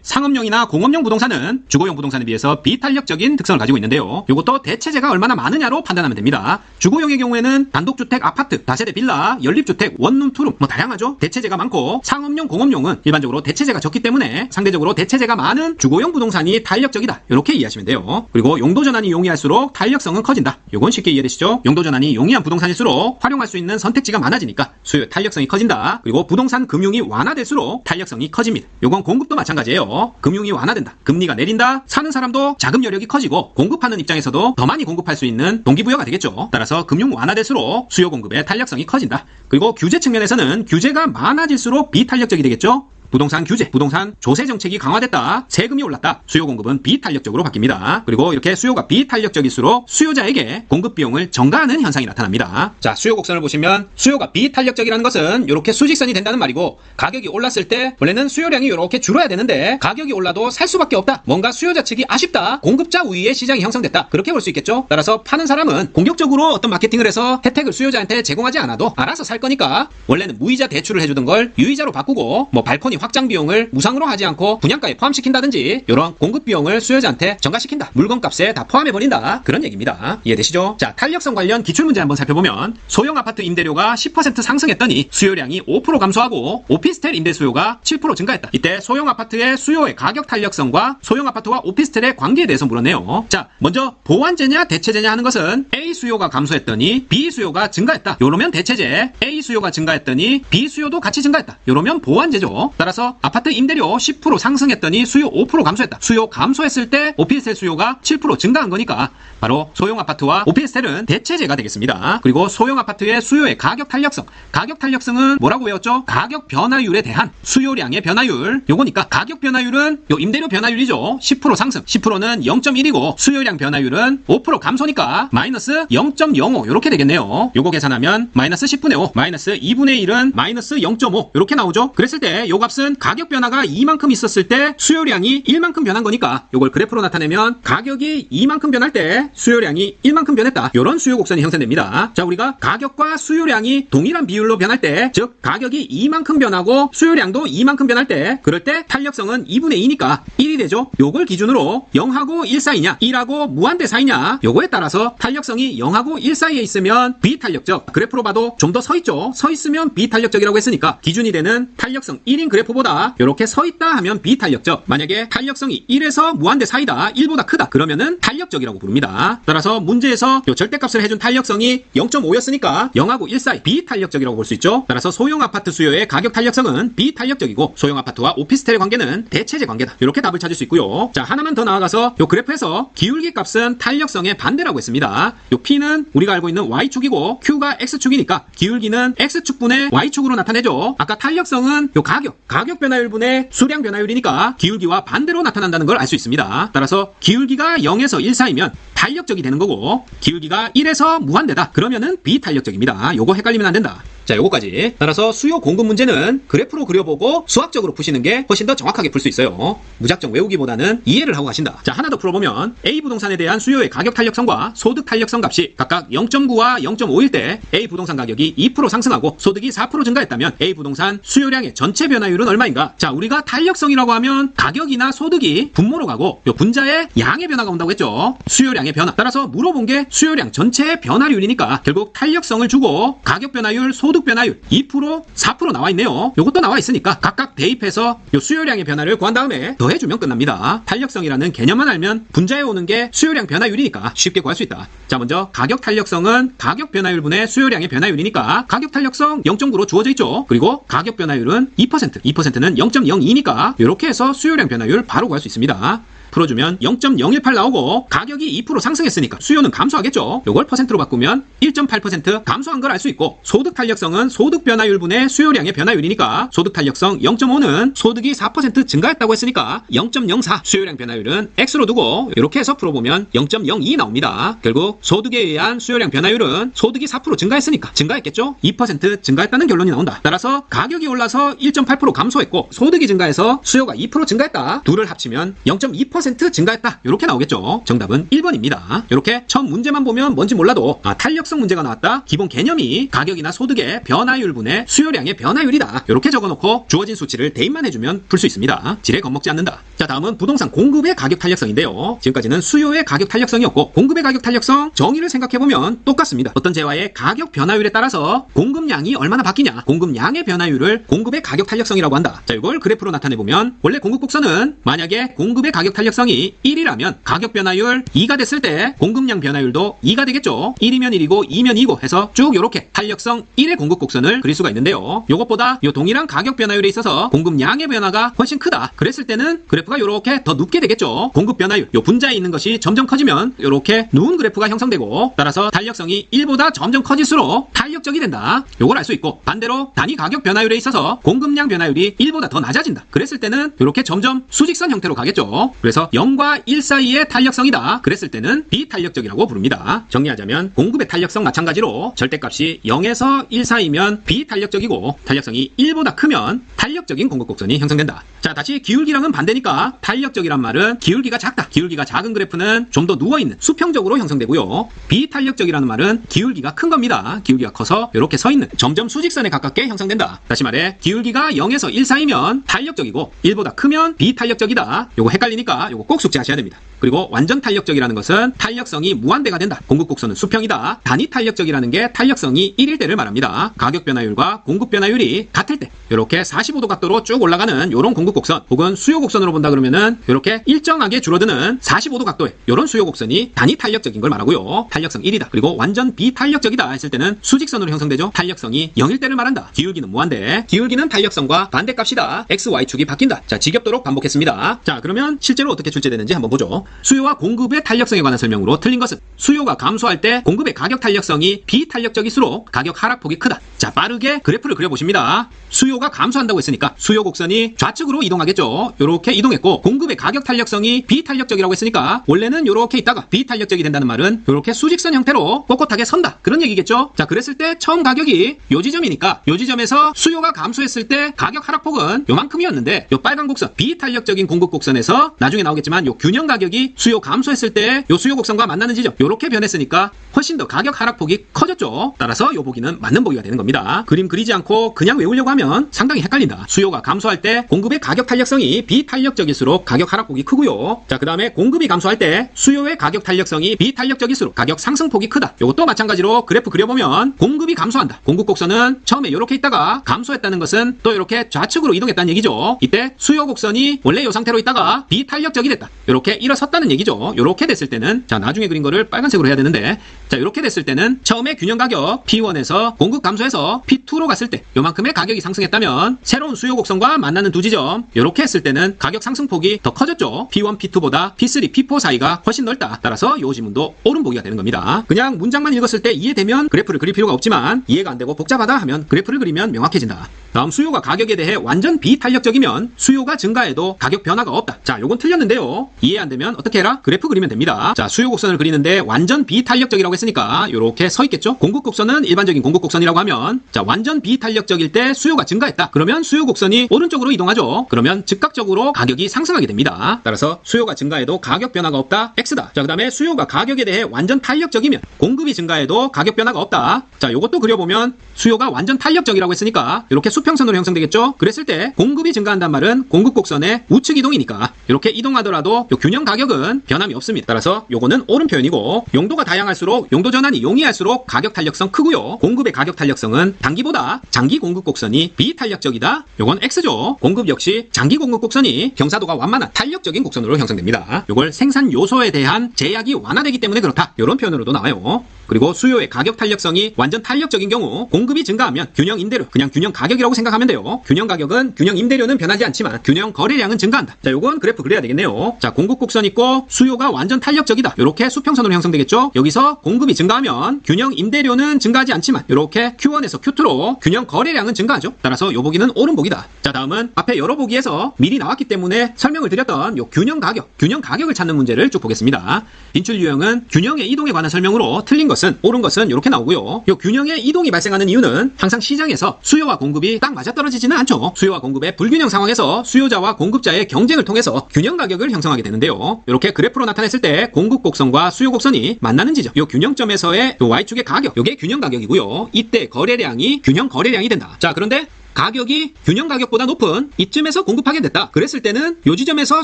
상업용이나 공업용 부동산은 주거용 부동산에 비해서 비탄력적인 특성을 가지고 있는데요. 이것도 대체재가 얼마나 많으냐로 판단하면 됩니다. 주거용의 경우에는 단독주택, 아파트, 다세대 빌라, 연립주택, 원룸, 투룸 다양하죠. 대체재가 많고, 상업용, 공업용은 일반적으로 대체재가 적기 때문에 상대적으로 대체재가 많은 주거용 부동산이 탄력적이다. 이렇게 이해하시면 돼요. 그리고 용도 전환이 용이할수록 탄력성은 커진다. 이건 쉽게 이해되시죠? 용도 전환이 용이한 부동산일수록 활용할 수 있는 선택지가 많아지니까 수요 탄력성이 커진다. 그리고 부동산 금융이 완화될수록 탄력성이 커집니다. 이건 공급도 마찬가지예요. 금융이 완화된다. 금리가 내린다. 사는 사람도 자금 여력이 커지고 공급하는 입장에서도 더 많이 공급할 수 있는 동기부여가 되겠죠. 따라서 금융 완화될수록 수요 공급의 탄력성이 커진다. 그리고 규제 측면에서는 규제가 많아질수록 비탄력적이 되겠죠. 부동산 규제, 부동산 조세 정책이 강화됐다, 세금이 올랐다, 수요 공급은 비탄력적으로 바뀝니다. 그리고 이렇게 수요가 비탄력적일수록 수요자에게 공급 비용을 전가하는 현상이 나타납니다. 자, 수요 곡선을 보시면 수요가 비탄력적이라는 것은 이렇게 수직선이 된다는 말이고, 가격이 올랐을 때 원래는 수요량이 이렇게 줄어야 되는데 가격이 올라도 살 수밖에 없다, 뭔가 수요자 측이 아쉽다, 공급자 우위에 시장이 형성됐다, 그렇게 볼 수 있겠죠. 따라서 파는 사람은 공격적으로 어떤 마케팅을 해서 혜택을 수요자한테 제공하지 않아도 알아서 살 거니까 원래는 무이자 대출을 해주던 걸 유이자로 바꾸고, 발코니 확장 비용을 무상으로 하지 않고 분양가에 포함시킨다든지 이런 공급 비용을 수요자한테 전가시킨다, 물건값에 다 포함해버린다, 그런 얘기입니다. 이해되시죠? 자, 탄력성 관련 기출문제 한번 살펴보면, 소형 아파트 임대료가 10% 상승했더니 수요량이 5% 감소하고 오피스텔 임대 수요가 7% 증가했다. 이때 소형 아파트의 수요의 가격 탄력성과 소형 아파트와 오피스텔의 관계에 대해서 물었네요. 자, 먼저 보완제냐 대체제냐 하는 것은 A 수요가 감소했더니 B 수요가 증가했다, 요러면 대체제. A 수요가 증가했더니 B 수요도 같이 증가했다, 요러면 보완제죠. 따라서 아파트 임대료 10% 상승했더니 수요 5% 감소했다. 수요 감소했을 때 오피스텔 수요가 7% 증가한 거니까 바로 소형 아파트와 오피스텔은 대체제가 되겠습니다. 그리고 소형 아파트의 수요의 가격 탄력성. 가격 탄력성은 뭐라고 외웠죠? 가격 변화율에 대한 수요량의 변화율. 요거니까 가격 변화율은 요 임대료 변화율이죠. 10% 상승. 10%는 0.1이고 수요량 변화율은 5% 감소니까 마이너스 0.05 이렇게 되겠네요. 요거 계산하면 마이너스 10분의 5, 마이너스 2분의 1은 마이너스 0.5 이렇게 나오죠. 그랬을 때 요 값은 가격 변화가 2만큼 있었을 때 수요량이 1만큼 변한 거니까 요걸 그래프로 나타내면 가격이 2만큼 변할 때 수요량이 1만큼 변했다, 요런 수요 곡선이 형성됩니다. 자, 우리가 가격과 수요량이 동일한 비율로 변할 때, 즉 가격이 2만큼 변하고 수요량도 2만큼 변할 때, 그럴 때 탄력성은 2분의 2니까 1이 되죠. 요걸 기준으로 0하고 1 사이냐 1하고 무한대 사이냐, 요거에 따라서 탄력성이 0하고 1 사이에 있으면 비탄력적, 그래프로 봐도 좀 더 서있죠. 서있으면 비탄력적이라고 했으니까 기준이 되는 탄력성 1인 그래프보다 이렇게 서있다 하면 비탄력적, 만약에 탄력성이 1에서 무한대 사이다, 1보다 크다, 그러면은 탄력적이라고 부릅니다. 따라서 문제에서 요 절대값을 해준 탄력성이 0.5였으니까 0하고 1 사이, 비탄력적이라고 볼 수 있죠. 따라서 소형 아파트 수요의 가격 탄력성은 비탄력적이고 소형 아파트와 오피스텔의 관계는 대체제 관계다, 이렇게 답을 찾을 수 있고요. 자, 하나만 더 나아가서 요 그래프에서 기울기 값은 탄력성의 반대라고 했습니다. 요 P는 우리가 알고 있는 Y축이고 Q가 X축이니까 기울기는 X축분의 Y축으로 나타내죠. 아까 탄력성은 요 가격 변화율분의 수량 변화율이니까 기울기와 반대로 나타난다는 걸 알 수 있습니다. 따라서 기울기가 0에서 1 사이면 탄력적이 되는 거고, 기울기가 1에서 무한대다, 그러면은 비탄력적입니다. 요거 헷갈리면 안 된다. 자, 요거까지. 따라서 수요 공급 문제는 그래프로 그려보고 수학적으로 푸시는 게 훨씬 더 정확하게 풀 수 있어요. 무작정 외우기보다는 이해를 하고 가신다. 자, 하나 더 풀어보면 A 부동산에 대한 수요의 가격 탄력성과 소득 탄력성 값이 각각 0.9와 0.5일 때 A 부동산 가격이 2% 상승하고 소득이 4% 증가했다면 A 부동산 수요량의 전체 변화율은 얼마인가? 자, 우리가 탄력성이라고 하면 가격이나 소득이 분모로 가고 요 분자의 양의 변화가 온다고 했죠. 수요량의 변화. 따라서 물어본 게 수요량 전체의 변화율이니까 결국 탄력성을 주고 가격 변화율, 소득 변화율 2%, 4% 나와 있네요. 요것도 나와 있으니까 각각 대입해서 요 수요량의 변화를 구한 다음에 더해주면 끝납니다. 탄력성이라는 개념만 알면 분자에 오는 게 수요량 변화율이니까 쉽게 구할 수 있다. 자, 먼저 가격 탄력성은 가격 변화율분의 수요량의 변화율이니까 가격 탄력성 0.9로 주어져 있죠. 그리고 가격 변화율은 2%, 2%는 0.02니까 이렇게 해서 수요량 변화율 바로 구할 수 있습니다. 풀어주면 0.018 나오고 가격이 2% 상승했으니까 수요는 감소하겠죠. 요걸 퍼센트로 바꾸면 1.8% 감소한 걸 알 수 있고 소득 탄력성은 소득 변화율분의 수요량의 변화율이니까 소득 탄력성 0.5는 소득이 4% 증가했다고 했으니까 0.04 수요량 변화율은 X로 두고 이렇게 해서 풀어보면 0.02 나옵니다. 결국 소득에 의한 수요량 변화율은 소득이 4% 증가했으니까 증가했겠죠. 2% 증가했다는 결론이 나온다. 따라서 가격이 올라서 1.8% 감소했고 소득이 증가해서 수요가 2% 증가했다. 둘을 합치면 0.2% 증가했다. 이렇게 나오겠죠. 정답은 1번입니다. 이렇게 처음 문제만 보면 뭔지 몰라도 탄력성 문제가 나왔다. 기본 개념이 가격이나 소득의 변화율분의 수요량의 변화율이다. 이렇게 적어놓고 주어진 수치를 대입만 해주면 풀 수 있습니다. 지레 겁먹지 않는다. 자, 다음은 부동산 공급의 가격 탄력성인데요. 지금까지는 수요의 가격 탄력성이었고 공급의 가격 탄력성 정의를 생각해보면 똑같습니다. 어떤 재화의 가격 변화율에 따라서 공급량이 얼마나 바뀌냐. 공급량의 변화율을 공급의 가격 탄력성이라고 한다. 자, 이걸 그래프로 나타내보면 원래 공급 곡선은 만약에 공급의 가격 탄력성이 1이라면 가격 변화율 2가 됐을 때 공급량 변화율도 2가 되겠죠. 1이면 1이고 2면 2고 해서 쭉 이렇게 탄력성 1의 공급 곡선을 그릴 수가 있는데요. 요것보다 요 동일한 가격 변화율에 있어서 공급량의 변화가 훨씬 크다. 그랬을 때는 그래프가 이렇게 더 눕게 되겠죠. 공급 변화율 요 분자에 있는 것이 점점 커지면 이렇게 누운 그래프가 형성되고 따라서 탄력성이 1보다 점점 커질수록 탄력적이 된다. 요걸 알 수 있고 반대로 단위 가격 변화율에 있어서 공급량 변화율이 1보다 더 낮아진다. 그랬을 때는 이렇게 점점 수직선 형태로 가겠죠. 그래서 0과 1 사이의 탄력성이다. 그랬을 때는 비탄력적이라고 부릅니다. 정리하자면 공급의 탄력성 마찬가지로 절대값이 0에서 1 사이면 비탄력적이고 탄력성이 1보다 크면 탄력적인 공급 곡선이 형성된다. 자, 다시 기울기랑은 반대니까 탄력적이란 말은 기울기가 작다. 기울기가 작은 그래프는 좀 더 누워있는 수평적으로 형성되고요. 비탄력적이라는 말은 기울기가 큰 겁니다. 기울기가 커서 이렇게 서있는 점점 수직선에 가깝게 형성된다. 다시 말해 기울기가 0에서 1 사이면 탄력적이고 1보다 크면 비탄력적이다. 요거 헷갈리니까 요거 꼭 숙지하셔야 됩니다. 그리고 완전 탄력적이라는 것은 탄력성이 무한대가 된다. 공급 곡선은 수평이다. 단위 탄력적이라는 게 탄력성이 1일 때를 말합니다. 가격 변화율과 공급 변화율이 같을 때 이렇게 45도 각도로 쭉 올라가는 이런 공급 곡선 혹은 수요 곡선으로 본다 그러면은 이렇게 일정하게 줄어드는 45도 각도의 이런 수요 곡선이 단위 탄력적인 걸 말하고요. 탄력성 1이다. 그리고 완전 비탄력적이다 했을 때는 수직선으로 형성되죠. 탄력성이 0일 때를 말한다. 기울기는 무한대. 기울기는 탄력성과 반대값이다. x, y축이 바뀐다. 자, 지겹도록 반복했습니다. 자, 그러면 실제로 어떻게 출제되는지 한번 보죠. 수요와 공급의 탄력성에 관한 설명으로 틀린 것은 수요가 감소할 때 공급의 가격 탄력성이 비탄력적일수록 가격 하락폭이 크다. 자, 빠르게 그래프를 그려보십니다. 수요가 감소한다고 했으니까 수요 곡선이 좌측으로 이동하겠죠. 이렇게 이동했고 공급의 가격 탄력성이 비탄력적이라고 했으니까 원래는 이렇게 있다가 비탄력적이 된다는 말은 이렇게 수직선 형태로 꼿꼿하게 선다. 그런 얘기겠죠. 자, 그랬을 때 처음 가격이 요 지점이니까 요 지점에서 수요가 감소했을 때 가격 하락폭은 요만큼이었는데 요 빨간 곡선 비탄력적인 공급 곡선에서 나중에 나오겠지만 요 균형 가격이 수요 감소했을 때 요 수요 곡선과 만나는 지점 요렇게 변했으니까 훨씬 더 가격 하락폭이 커졌죠. 따라서 요 보기는 맞는 보기가 되는 겁니다. 그림 그리지 않고 그냥 외우려고 하면 상당히 헷갈린다. 수요가 감소할 때 공급의 가격 탄력성이 비탄력적일수록 가격 하락폭이 크고요. 자, 그 다음에 공급이 감소할 때 수요의 가격 탄력성이 비탄력적일수록 가격 상승폭이 크다. 요것도 마찬가지로 그래프 그려보면 공급이 감소한다. 공급 곡선은 처음에 이렇게 있다가 감소했다는 것은 또 이렇게 좌측으로 이동했다는 얘기죠. 이때 수요 곡선이 원래 이 상태로 있다가 비탄력적이 됐다. 이렇게 일어섰다는 얘기죠. 이렇게 됐을 때는 자, 나중에 그린 거를 빨간색으로 해야 되는데 자, 이렇게 됐을 때는 처음에 균형 가격 P1에서 공급 감소해서 P2로 갔을 때 요만큼의 가격이 상승했다면 새로운 수요 곡선과 만나는 두 지점 이렇게 했을 때는 가격 상승폭이 더 커졌죠. P1, P2보다 P3, P4 사이가 훨씬 넓다. 따라서 요 지문도 옳은 보기가 되는 겁니다. 그냥 문장만 읽었을 때 이해되면 그래프를 그릴 필요가 없지만 이해가 안 되고 복잡하다 하면 그래프를 그리면 명확해진다. 다음 수요가 가격에 대해 완전 비탄력적이면 수요가 증가해도 가격 변화가 없다. 자, 요건 틀렸는데 그렸는데요. 이해 안 되면 어떻게 해라? 그래프 그리면 됩니다. 자, 수요 곡선을 그리는데 완전 비탄력적이라고 했으니까 이렇게 서 있겠죠? 공급 곡선은 일반적인 공급 곡선이라고 하면, 자, 완전 비탄력적일 때 수요가 증가했다. 그러면 수요 곡선이 오른쪽으로 이동하죠. 그러면 즉각적으로 가격이 상승하게 됩니다. 따라서 수요가 증가해도 가격 변화가 없다. X다. 자, 그다음에 수요가 가격에 대해 완전 탄력적이면 공급이 증가해도 가격 변화가 없다. 자, 요것도 그려보면 수요가 완전 탄력적이라고 했으니까 이렇게 수평선으로 형성되겠죠? 그랬을 때 공급이 증가한단 말은 공급 곡선의 우측 이동이니까 이렇게 이동하더라도 요 균형 가격은 변함이 없습니다. 따라서 요거는 옳은 표현이고, 용도가 다양할수록 용도 전환이 용이할수록 가격 탄력성 크고요. 공급의 가격 탄력성은 단기보다 장기 공급 곡선이 비탄력적이다. 요건 X죠. 공급 역시 장기 공급 곡선이 경사도가 완만한 탄력적인 곡선으로 형성됩니다. 요걸 생산 요소에 대한 제약이 완화되기 때문에 그렇다. 요런 표현으로도 나와요. 그리고 수요의 가격 탄력성이 완전 탄력적인 경우 공급이 증가하면 균형 임대료, 그냥 균형 가격이라고 생각하면 돼요. 균형 가격은 균형 임대료는 변하지 않지만 균형 거래량은 증가한다. 자, 요건 그래프 그려야 되겠네요. 자, 공급 곡선 있고 수요가 완전 탄력적이다. 요렇게 수평선으로 형성되겠죠. 여기서 공급이 증가하면 균형 임대료는 증가하지 않지만 요렇게 Q1에서 Q2로 균형 거래량은 증가하죠. 따라서 요 보기는 옳은 보기다. 자, 다음은 앞에 여러 보기에서 미리 나왔기 때문에 설명을 드렸던 요 균형 가격을 찾는 문제를 쭉 보겠습니다. 인출 유형은 균형의 이동에 관한 설명으로 틀린 것은, 옳은 것은 이렇게 나오고요. 요 균형의 이동이 발생하는 이유는 항상 시장에서 수요와 공급이 딱 맞아떨어지지는 않죠. 수요와 공급의 불균형 상황에서 수요자와 공급자의 경쟁을 통해서 균형 가격을 형성하게 되는데요. 이렇게 그래프로 나타냈을 때 공급 곡선과 수요 곡선이 만나는 지점, 요 균형점에서의 요 Y축의 가격, 요게 균형 가격이고요. 이때 거래량이 균형 거래량이 된다. 자, 그런데 가격이 균형 가격보다 높은 이쯤에서 공급하게 됐다. 그랬을 때는 요 지점에서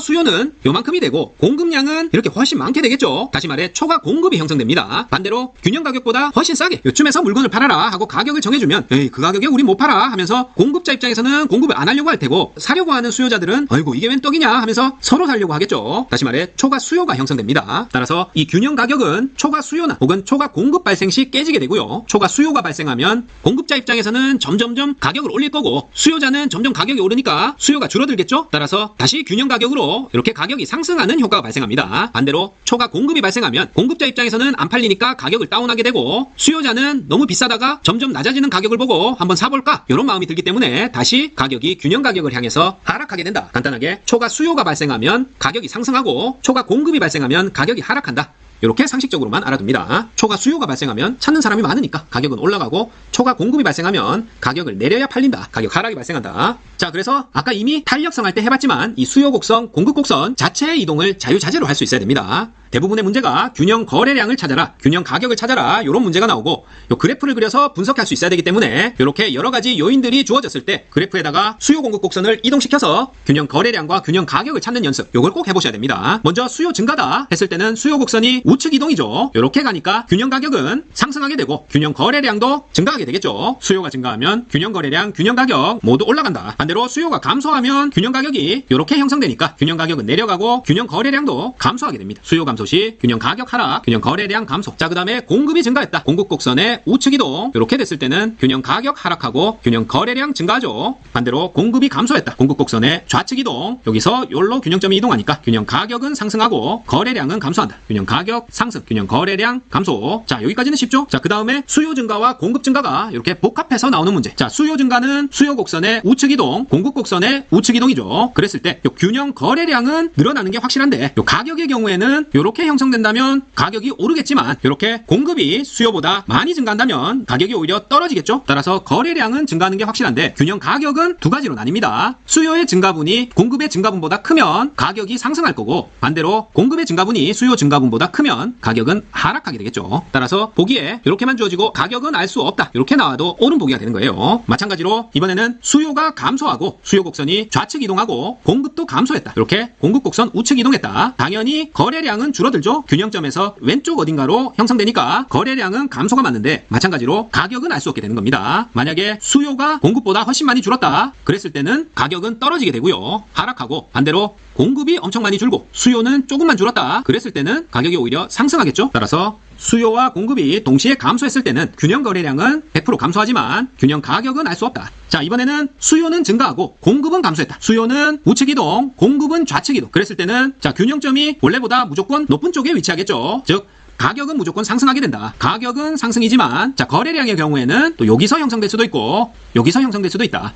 수요는 요만큼이 되고 공급량은 이렇게 훨씬 많게 되겠죠. 다시 말해 초과 공급이 형성됩니다. 반대로 균형 가격보다 훨씬 싸게 요쯤에서 물건을 팔아라 하고 가격을 정해주면, 에이, 그 가격에 우린 못 팔아 하면서 공급자 입장에서는 공급을 안 하려고 할 테고, 사려고 하는 수요자들은 아이고 이게 웬 떡이냐 하면서 서로 사려고 하겠죠. 다시 말해 초과 수요가 형성됩니다. 따라서 이 균형 가격은 초과 수요나 혹은 초과 공급 발생 시 깨지게 되고요. 초과 수요가 발생하면 공급자 입장에서는 점점점 가격을 올릴 거고, 수요자는 점점 가격이 오르니까 수요가 줄어들겠죠. 따라서 다시 균형 가격으로 이렇게 가격이 상승하는 효과가 발생합니다. 반대로 초과 공급이 발생하면 공급자 입장에서는 안 팔리니까 가격을 다운하게 되고, 수요자는 너무 비싸다가 점점 낮아지는 가격을 보고 한번 사볼까 이런 마음이 들기 때문에 다시 가격이 균형 가격을 향해서 하락하게 된다. 간단하게 초과 수요가 발생하면 가격이 상승하고 초과 공급이 발생하면 가격이 하락한다. 이렇게 상식적으로만 알아둡니다. 초과 수요가 발생하면 찾는 사람이 많으니까 가격은 올라가고, 초과 공급이 발생하면 가격을 내려야 팔린다. 가격 하락이 발생한다. 자, 그래서 아까 이미 탄력성 할 때 해봤지만 이 수요 곡선, 공급 곡선 자체의 이동을 자유자재로 할 수 있어야 됩니다. 대부분의 문제가 균형 거래량을 찾아라, 균형 가격을 찾아라 이런 문제가 나오고, 요 그래프를 그려서 분석할 수 있어야 되기 때문에 이렇게 여러 가지 요인들이 주어졌을 때 그래프에다가 수요 공급 곡선을 이동시켜서 균형 거래량과 균형 가격을 찾는 연습, 요걸 꼭 해보셔야 됩니다. 먼저 수요 증가다 했을 때는 수요 곡선이 우측 이동이죠. 이렇게 가니까 균형 가격은 상승하게 되고 균형 거래량도 증가하게 되겠죠. 수요가 증가하면 균형 거래량, 균형 가격 모두 올라간다. 반대로 수요가 감소하면 균형 가격이 이렇게 형성되니까 균형 가격은 내려가고 균형 거래량도 감소하게 됩니다. 수요 감소 시 균형 가격 하락, 균형 거래량 감소. 자, 그 다음에 공급이 증가했다. 공급 곡선의 우측 이동. 이렇게 됐을 때는 균형 가격 하락하고 균형 거래량 증가하죠. 반대로 공급이 감소했다. 공급 곡선의 좌측 이동. 여기서 요로 균형점이 이동하니까 균형 가격은 상승하고 거래량은 감소한다. 균형 가격 상승, 균형 거래량 감소. 자, 여기까지는 쉽죠? 자, 그 다음에 수요 증가와 공급 증가가 이렇게 복합해서 나오는 문제. 자, 수요 증가는 수요 곡선의 우측 이동, 공급 곡선의 우측 이동이죠. 그랬을 때 요 균형 거래량은 늘어나는 게 확실한데, 요 가격의 경우에는 요렇게 형성된다면 가격이 오르겠지만, 이렇게 공급이 수요보다 많이 증가한다면 가격이 오히려 떨어지겠죠. 따라서 거래량은 증가하는 게 확실한데, 균형 가격은 두 가지로 나뉩니다. 수요의 증가분이 공급의 증가분보다 크면 가격이 상승할 거고, 반대로 공급의 증가분이 수요 증가분보다 크면 가격은 하락하게 되겠죠. 따라서 보기에 이렇게만 주어지고 가격은 알 수 없다 이렇게 나와도 옳은 보기가 되는 거예요. 마찬가지로 이번에는 수요가 감소하고 수요 곡선이 좌측 이동하고 공급도 감소했다. 이렇게 공급 곡선 우측 이동했다. 당연히 거래량은 줄어들죠. 균형점에서 왼쪽 어딘가로 형성되니까 거래량은 감소가 맞는데, 마찬가지로 가격은 알 수 없게 되는 겁니다. 만약에 수요가 공급보다 훨씬 많이 줄었다 그랬을 때는 가격은 떨어지게 되고요. 하락하고, 반대로 공급이 엄청 많이 줄고 수요는 조금만 줄었다 그랬을 때는 가격이 오히려 상승하겠죠. 따라서 수요와 공급이 동시에 감소했을 때는 균형 거래량은 100% 감소하지만 균형 가격은 알 수 없다. 자, 이번에는 수요는 증가하고 공급은 감소했다. 수요는 우측 이동, 공급은 좌측 이동. 그랬을 때는 자, 균형점이 원래보다 무조건 높은 쪽에 위치하겠죠. 즉 가격은 무조건 상승하게 된다. 가격은 상승이지만 자, 거래량의 경우에는 또 여기서 형성될 수도 있고 여기서 형성될 수도 있다.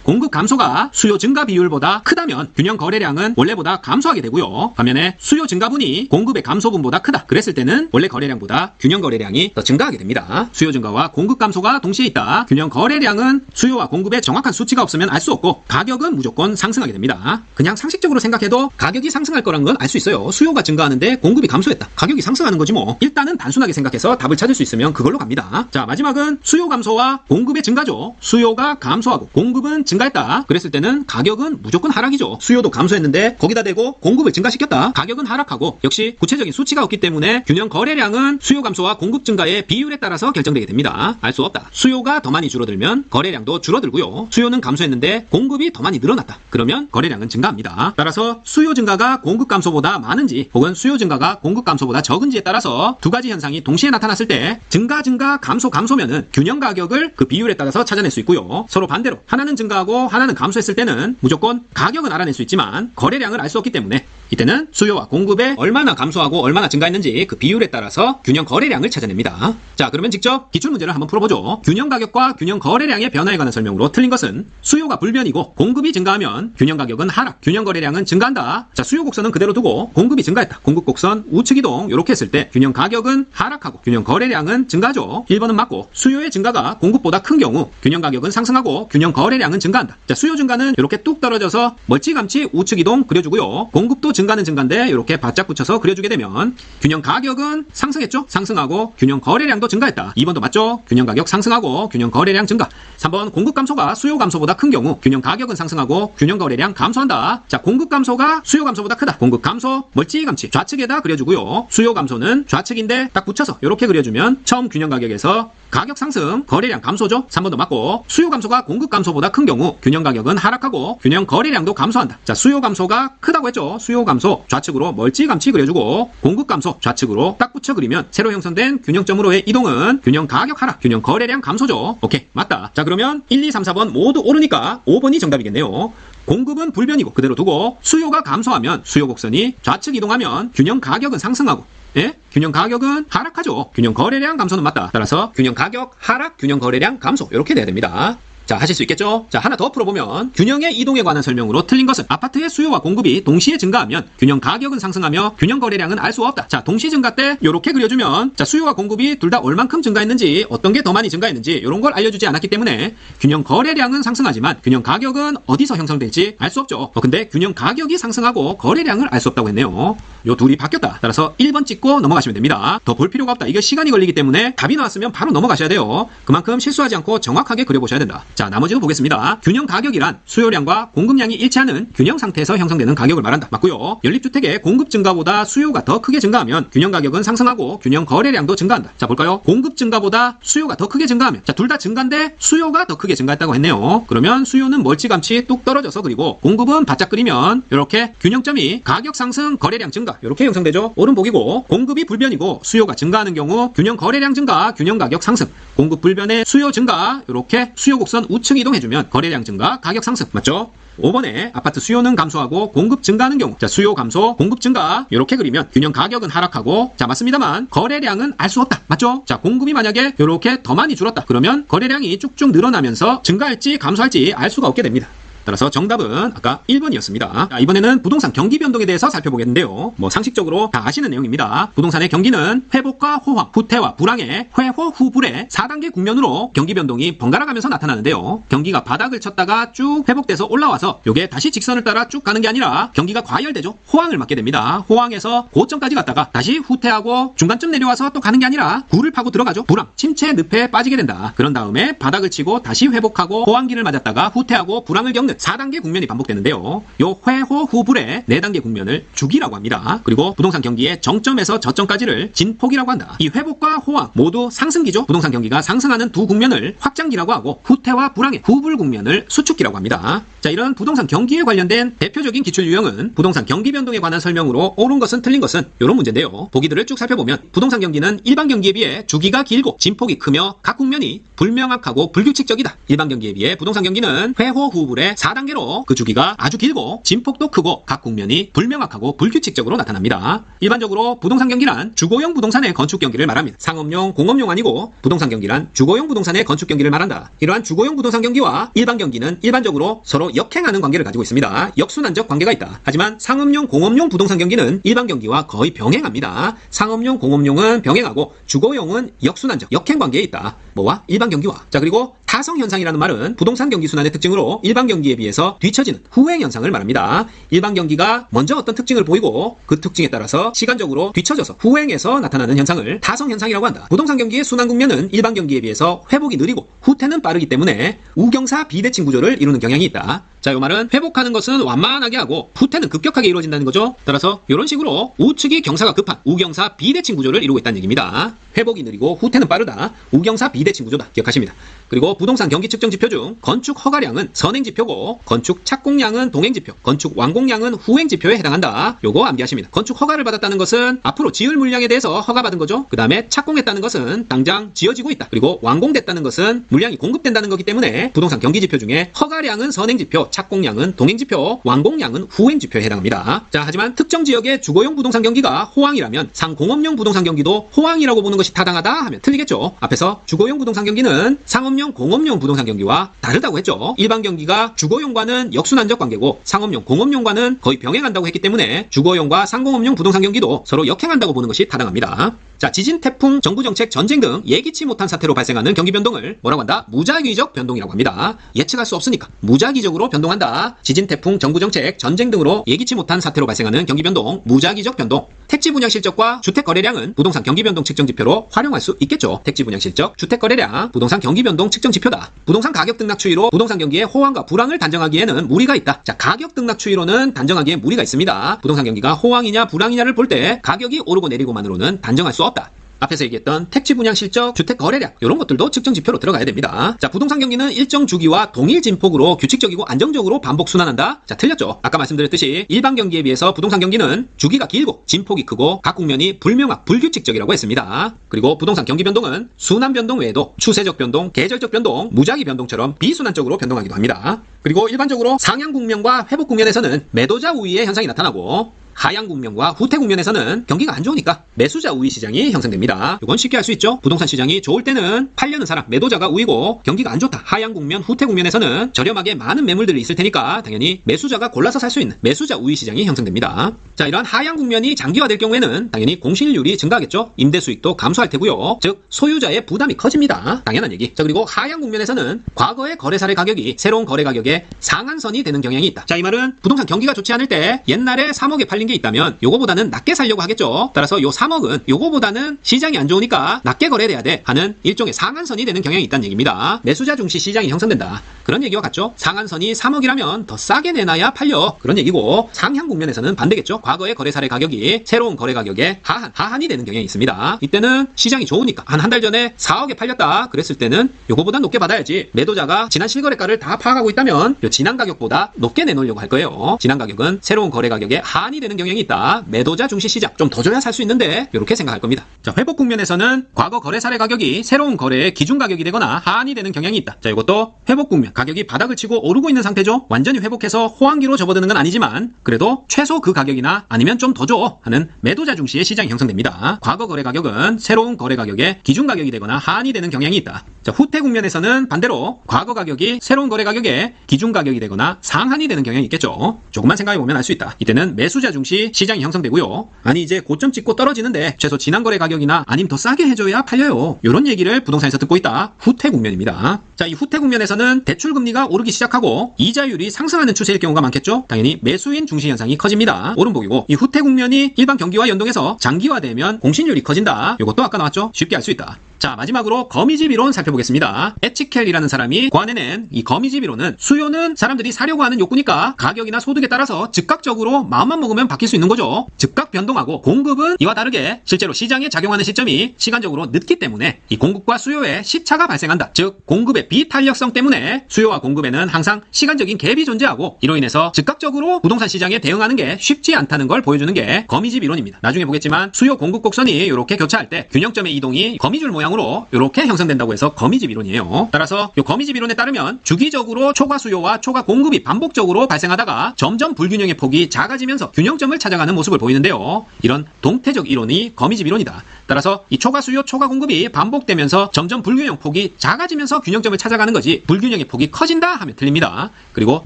공급 감소가 수요 증가 비율보다 크다면 균형 거래량은 원래보다 감소하게 되고요. 반면에 수요 증가분이 공급의 감소분보다 크다. 그랬을 때는 원래 거래량보다 균형 거래량이 더 증가하게 됩니다. 수요 증가와 공급 감소가 동시에 있다. 균형 거래량은 수요와 공급의 정확한 수치가 없으면 알 수 없고 가격은 무조건 상승하게 됩니다. 그냥 상식적으로 생각해도 가격이 상승할 거란 건 알 수 있어요. 수요가 증가하는데 공급이 감소했다. 가격이 상승하는 거지 뭐. 일단은 단순하게 생각해서 답을 찾을 수 있으면 그걸로 갑니다. 자, 마지막은 수요 감소와 공급의 증가죠. 수요가 감소하고 공급은 증가했다. 그랬을 때는 가격은 무조건 하락이죠. 수요도 감소했는데 거기다 대고 공급을 증가시켰다. 가격은 하락하고 역시 구체적인 수치가 없기 때문에 균형 거래량은 수요 감소와 공급 증가의 비율에 따라서 결정되게 됩니다. 알 수 없다. 수요가 더 많이 줄어들면 거래량도 줄어들고요. 수요는 감소했는데 공급이 더 많이 늘어났다. 그러면 거래량은 증가합니다. 따라서 수요 증가가 공급 감소보다 많은지 혹은 수요 증가가 공급 감소보다 적은지에 따라서 두 가지 현상이 동시에 나타났을 때 증가 감소면은 균형 가격을 그 비율에 따라서 찾아낼 수 있고요. 서로 반대로 하나는 증가하고 하나는 감소했을 때는 무조건 가격은 알아낼 수 있지만 거래량을 알 수 없기 때문에 이때는 수요와 공급에 얼마나 감소하고 얼마나 증가했는지 그 비율에 따라서 균형 거래량을 찾아냅니다. 자, 그러면 직접 기출문제를 한번 풀어보죠. 균형 가격과 균형 거래량의 변화에 관한 설명으로 틀린 것은 수요가 불변이고 공급이 증가하면 균형 가격은 하락, 균형 거래량은 증가한다. 자, 수요 곡선은 그대로 두고 공급이 증가했다. 공급 곡선 우측 이동 이렇게 했을 때 균형 가격은 하락하고 균형 거래량은 증가하죠. 1번은 맞고 수요의 증가가 공급보다 큰 경우 균형 가격은 상승하고 균형 거래량은 증가한다. 자, 수요 증가는 이렇게 뚝 떨어져서 멀찌감치 우측 이동 그려주고요. 공급도 증가는 증가인데 이렇게 바짝 붙여서 그려주게 되면 균형 가격은 상승했죠? 상승하고 균형 거래량도 증가했다. 2번도 맞죠? 균형 가격 상승하고 균형 거래량 증가. 3번 공급 감소가 수요 감소보다 큰 경우 균형 가격은 상승하고 균형 거래량 감소한다. 자, 공급 감소가 수요 감소보다 크다. 공급 감소 멀찌감치 좌측에다 그려주고요. 수요 감소는 좌측인데 딱 붙여서 이렇게 그려주면 처음 균형 가격에서 가격 상승, 거래량 감소죠? 3번도 맞고 수요 감소가 공급 감소보다 큰 경우 균형 가격은 하락하고 균형 거래량도 감소한다. 자, 수요 감소가 크다고 했죠? 수요 감소 좌측으로 멀찌감치 그려주고 공급 감소 좌측으로 딱 붙여 그리면 새로 형성된 균형점으로의 이동은 균형 가격 하락, 균형 거래량 감소죠? 오케이, 맞다. 자, 그러면 1, 2, 3, 4번 모두 옳으니까 5번이 정답이겠네요. 공급은 불변이고 그대로 두고 수요가 감소하면 수요 곡선이 좌측 이동하면 균형 가격은 상승하고 예? 균형 가격은 하락하죠. 균형 거래량 감소는 맞다. 따라서 균형 가격 하락, 균형 거래량 감소 이렇게 돼야 됩니다. 자, 하실 수 있겠죠? 자, 하나 더 풀어보면 균형의 이동에 관한 설명으로 틀린 것은 아파트의 수요와 공급이 동시에 증가하면 균형 가격은 상승하며 균형 거래량은 알 수 없다. 자, 동시 증가 때 이렇게 그려주면 자, 수요와 공급이 둘 다 얼만큼 증가했는지 어떤 게 더 많이 증가했는지 이런 걸 알려주지 않았기 때문에 균형 거래량은 상승하지만 균형 가격은 어디서 형성될지 알 수 없죠. 근데 균형 가격이 상승하고 거래량을 알 수 없다고 했네요. 요 둘이 바뀌었다. 따라서 1번 찍고 넘어가시면 됩니다. 더 볼 필요가 없다. 이거 시간이 걸리기 때문에 답이 나왔으면 바로 넘어가셔야 돼요. 그만큼 실수하지 않고 정확하게 그려보셔야 된다. 자, 나머지도 보겠습니다. 균형 가격이란 수요량과 공급량이 일치하는 균형 상태에서 형성되는 가격을 말한다. 맞고요. 연립주택의 공급 증가보다 수요가 더 크게 증가하면 균형 가격은 상승하고 균형 거래량도 증가한다. 자, 볼까요? 공급 증가보다 수요가 더 크게 증가하면 자, 둘 다 증가인데 수요가 더 크게 증가했다고 했네요. 그러면 수요는 멀찌감치 뚝 떨어져서 그리고 공급은 바짝 그리면 이렇게 균형점이 가격 상승, 거래량 증가 이렇게 형성되죠. 오른복이고 공급이 불변이고 수요가 증가하는 경우 균형 거래량 증가, 균형 가격 상승. 공급 불변의 수요 증가 이렇게 수요 곡선 우측 이동해주면 거래량 증가, 가격 상승. 맞죠? 5번에 아파트 수요는 감소하고 공급 증가하는 경우 자, 수요 감소, 공급 증가 이렇게 그리면 균형 가격은 하락하고 자, 맞습니다만 거래량은 알 수 없다. 맞죠? 자, 공급이 만약에 이렇게 더 많이 줄었다. 그러면 거래량이 쭉쭉 늘어나면서 증가할지 감소할지 알 수가 없게 됩니다. 따라서 정답은 아까 1번이었습니다. 자, 이번에는 부동산 경기 변동에 대해서 살펴보겠는데요. 뭐 상식적으로 다 아시는 내용입니다. 부동산의 경기는 회복과 호황, 후퇴와 불황의 회호 후불의 4단계 국면으로 경기 변동이 번갈아 가면서 나타나는데요. 경기가 바닥을 쳤다가 쭉 회복돼서 올라와서 요게 다시 직선을 따라 쭉 가는 게 아니라 경기가 과열되죠. 호황을 맞게 됩니다. 호황에서 고점까지 갔다가 다시 후퇴하고 중간쯤 내려와서 또 가는 게 아니라 굴을 파고 들어가죠. 불황, 침체 늪에 빠지게 된다. 그런 다음에 바닥을 치고 다시 회복하고 호황기를 맞았다가 후퇴하고 불황을 겪는 4단계 국면이 반복되는데요. 요 회호 후불의 4단계 국면을 주기라고 합니다. 그리고 부동산 경기의 정점에서 저점까지를 진폭이라고 한다. 이 회복과 호황 모두 상승기죠. 부동산 경기가 상승하는 두 국면을 확장기라고 하고 후퇴와 불황의 후불 국면을 수축기라고 합니다. 자, 이런 부동산 경기에 관련된 대표적인 기출 유형은 부동산 경기 변동에 관한 설명으로 옳은 것은 틀린 것은 이런 문제인데요. 보기들을 쭉 살펴보면 부동산 경기는 일반 경기에 비해 주기가 길고 진폭이 크며 각 국면이 불명확하고 불규칙적이다. 일반 경기에 비해 부동산 경기는 회호 후불의 4단계로 그 주기가 아주 길고 진폭도 크고 각 국면이 불명확하고 불규칙적으로 나타납니다. 일반적으로 부동산 경기란 주거용 부동산의 건축 경기를 말합니다. 상업용, 공업용 아니고 부동산 경기란 주거용 부동산의 건축 경기를 말한다. 이러한 주거용 부동산 경기와 일반 경기는 일반적으로 서로 역행하는 관계를 가지고 있습니다. 역순환적 관계가 있다. 하지만 상업용, 공업용 부동산 경기는 일반 경기와 거의 병행합니다. 상업용, 공업용은 병행하고 주거용은 역순환적, 역행 관계에 있다. 뭐와? 일반 경기와. 자, 그리고 타성 현상이라는 말은 부동산 경기 순환의 특징으로 일반 경기에 비해서 뒤처지는 후행 현상을 말합니다. 일반 경기가 먼저 어떤 특징을 보이고 그 특징에 따라서 시간적으로 뒤처져서 후행해서 나타나는 현상을 타성 현상이라고 한다. 부동산 경기의 순환 국면은 일반 경기에 비해서 회복이 느리고 후퇴는 빠르기 때문에 우경사 비대칭 구조를 이루는 경향이 있다. 자, 이 말은 회복하는 것은 완만하게 하고 후퇴는 급격하게 이루어진다는 거죠. 따라서 이런 식으로 우측이 경사가 급한 우경사 비대칭 구조를 이루고 있다는 얘기입니다. 회복이 느리고 후퇴는 빠르다. 우경사 비대칭 구조다. 기억하십니다. 그리고 부동산 경기 측정 지표 중 건축 허가량은 선행지표고 건축 착공량은 동행지표, 건축 완공량은 후행지표에 해당한다. 요거 암기하십니다. 건축 허가를 받았다는 것은 앞으로 지을 물량에 대해서 허가받은 거죠. 그 다음에 착공했다는 것은 당장 지어지고 있다. 그리고 완공됐다는 것은 물량이 공급된다는 거기 때문에 부동산 경기 지표 중에 허가량은 선행지표, 착공량은 동행지표, 완공량은 후행지표에 해당합니다. 자, 하지만 특정 지역의 주거용 부동산 경기가 호황이라면 상공업용 부동산 경기도 호황이라고 보는 것이 타당하다 하면 틀리겠죠. 앞에서 주거용 부동산 경기는 상업용, 공업용 부동산 경기와 다르다고 했죠. 일반 경기가 주거용과는 역순환적 관계고 상업용, 공업용과는 거의 병행한다고 했기 때문에 주거용과 상공업용 부동산 경기도 서로 역행한다고 보는 것이 타당합니다. 자, 지진, 태풍, 정부정책, 전쟁 등 예기치 못한 사태로 발생하는 경기 변동을 뭐라고 한다? 무작위적 변동이라고 합니다. 예측할 수 없으니까 무작위적으로 변동한다. 지진, 태풍, 정부정책, 전쟁 등으로 예기치 못한 사태로 발생하는 경기 변동, 무작위적 변동. 택지 분양 실적과 주택 거래량은 부동산 경기 변동 측정 지표로 활용할 수 있겠죠. 택지 분양 실적, 주택 거래량, 부동산 경기 변동 측정 지표다. 부동산 가격 등락 추이로 부동산 경기의 호황과 불황을 단정하기에는 무리가 있다. 자, 가격 등락 추이로는 단정하기에 무리가 있습니다. 부동산 경기가 호황이냐 불황이냐를 볼 때 가격이 오르고 내리고만으로는 단정할 수 없다. 앞에서 얘기했던 택지 분양 실적, 주택 거래량 이런 것들도 측정 지표로 들어가야 됩니다. 자, 부동산 경기는 일정 주기와 동일 진폭으로 규칙적이고 안정적으로 반복 순환한다. 자, 틀렸죠. 아까 말씀드렸듯이 일반 경기에 비해서 부동산 경기는 주기가 길고 진폭이 크고 각 국면이 불명확, 불규칙적이라고 했습니다. 그리고 부동산 경기 변동은 순환 변동 외에도 추세적 변동, 계절적 변동, 무작위 변동처럼 비순환적으로 변동하기도 합니다. 그리고 일반적으로 상향 국면과 회복 국면에서는 매도자 우위의 현상이 나타나고 하향 국면과 후퇴 국면에서는 경기가 안 좋으니까 매수자 우위 시장이 형성됩니다. 이건 쉽게 알 수 있죠. 부동산 시장이 좋을 때는 팔려는 사람, 매도자가 우위고 경기가 안 좋다. 하향 국면, 후퇴 국면에서는 저렴하게 많은 매물들이 있을 테니까 당연히 매수자가 골라서 살 수 있는 매수자 우위 시장이 형성됩니다. 자, 이러한 하향 국면이 장기화될 경우에는 당연히 공실률이 증가하겠죠. 임대 수익도 감소할 테고요. 즉 소유자의 부담이 커집니다. 당연한 얘기. 자, 그리고 하향 국면에서는 과거의 거래사례 가격이 새로운 거래 가격의 상한선이 되는 경향이 있다. 자, 이 말은 부동산 경기가 좋지 않을 때 옛날에 3억에 팔린 게 있다면 요거보다는 낮게 살려고 하겠죠. 따라서 요 3억은 요거보다는 시장이 안 좋으니까 낮게 거래돼야 돼 하는 일종의 상한선이 되는 경향이 있다는 얘기입니다. 매수자 중시 시장이 형성된다. 그런 얘기와 같죠. 상한선이 3억이라면 더 싸게 내놔야 팔려. 그런 얘기고 상향 국면에서는 반대겠죠. 과거의 거래 사례 가격이 새로운 거래 가격의 하한이 되는 경향이 있습니다. 이때는 시장이 좋으니까 한 달 전에 4억에 팔렸다 그랬을 때는 요거보다 높게 받아야지. 매도자가 지난 실거래가를 다 파악하고 있다면 요 지난 가격보다 높게 내놓으려고 할 거예요. 지난 가격은 새로운 거래 가격의 하한이 되는 경향이 있다. 매도자 중시 시장 좀 더 줘야 살 수 있는데 이렇게 생각할 겁니다. 자, 회복 국면에서는 과거 거래 사례 가격이 새로운 거래의 기준 가격이 되거나 하한이 되는 경향이 있다. 자, 이것도 회복 국면, 가격이 바닥을 치고 오르고 있는 상태죠. 완전히 회복해서 호황기로 접어드는 건 아니지만 그래도 최소 그 가격이나 아니면 좀 더 줘 하는 매도자 중시의 시장이 형성됩니다. 과거 거래 가격은 새로운 거래 가격의 기준 가격이 되거나 하한이 되는 경향이 있다. 자, 후퇴 국면에서는 반대로 과거 가격이 새로운 거래 가격의 기준 가격이 되거나 상한이 되는 경향이 있겠죠. 조금만 생각해보면 알 수 있다. 이때는 매수자 중시 시장이 형성되고요. 아니 이제 고점 찍고 떨어지는데 최소 지난 거래 가격이나 아니면 더 싸게 해줘야 팔려요. 이런 얘기를 부동산에서 듣고 있다. 후퇴 국면입니다. 자, 이 후퇴 국면에서는 대출 금리가 오르기 시작하고 이자율이 상승하는 추세일 경우가 많겠죠. 당연히 매수인 중시 현상이 커집니다. 오름폭이고 이 후퇴 국면이 일반 경기와 연동해서 장기화되면 공신률이 커진다. 이것도 아까 나왔죠. 쉽게 알 수 있다. 자, 마지막으로 거미집 이론 살펴보겠습니다. 에치켈이라는 사람이 고안해낸 이 거미집 이론은 수요는 사람들이 사려고 하는 욕구니까 가격이나 소득에 따라서 즉각적으로 마음만 먹으면 바뀔 수 있는 거죠. 즉각 변동하고 공급은 이와 다르게 실제로 시장에 작용하는 시점이 시간적으로 늦기 때문에 이 공급과 수요에 시차가 발생한다. 즉 공급의 비탄력성 때문에 수요와 공급에는 항상 시간적인 갭이 존재하고 이로 인해서 즉각적으로 부동산 시장에 대응하는 게 쉽지 않다는 걸 보여주는 게 거미집 이론입니다. 나중에 보겠지만 수요 공급 곡선이 이렇게 교차할 때 균형점의 이동이 거미줄 모양 현상으로 이렇게 형성된다고 해서 거미집 이론이에요. 따라서 이 거미집 이론에 따르면 주기적으로 초과 수요와 초과 공급이 반복적으로 발생하다가 점점 불균형의 폭이 작아지면서 균형점을 찾아가는 모습을 보이는데요. 이런 동태적 이론이 거미집 이론이다. 따라서 이 초과 수요, 초과 공급이 반복되면서 점점 불균형 폭이 작아지면서 균형점을 찾아가는 거지 불균형의 폭이 커진다 하면 틀립니다. 그리고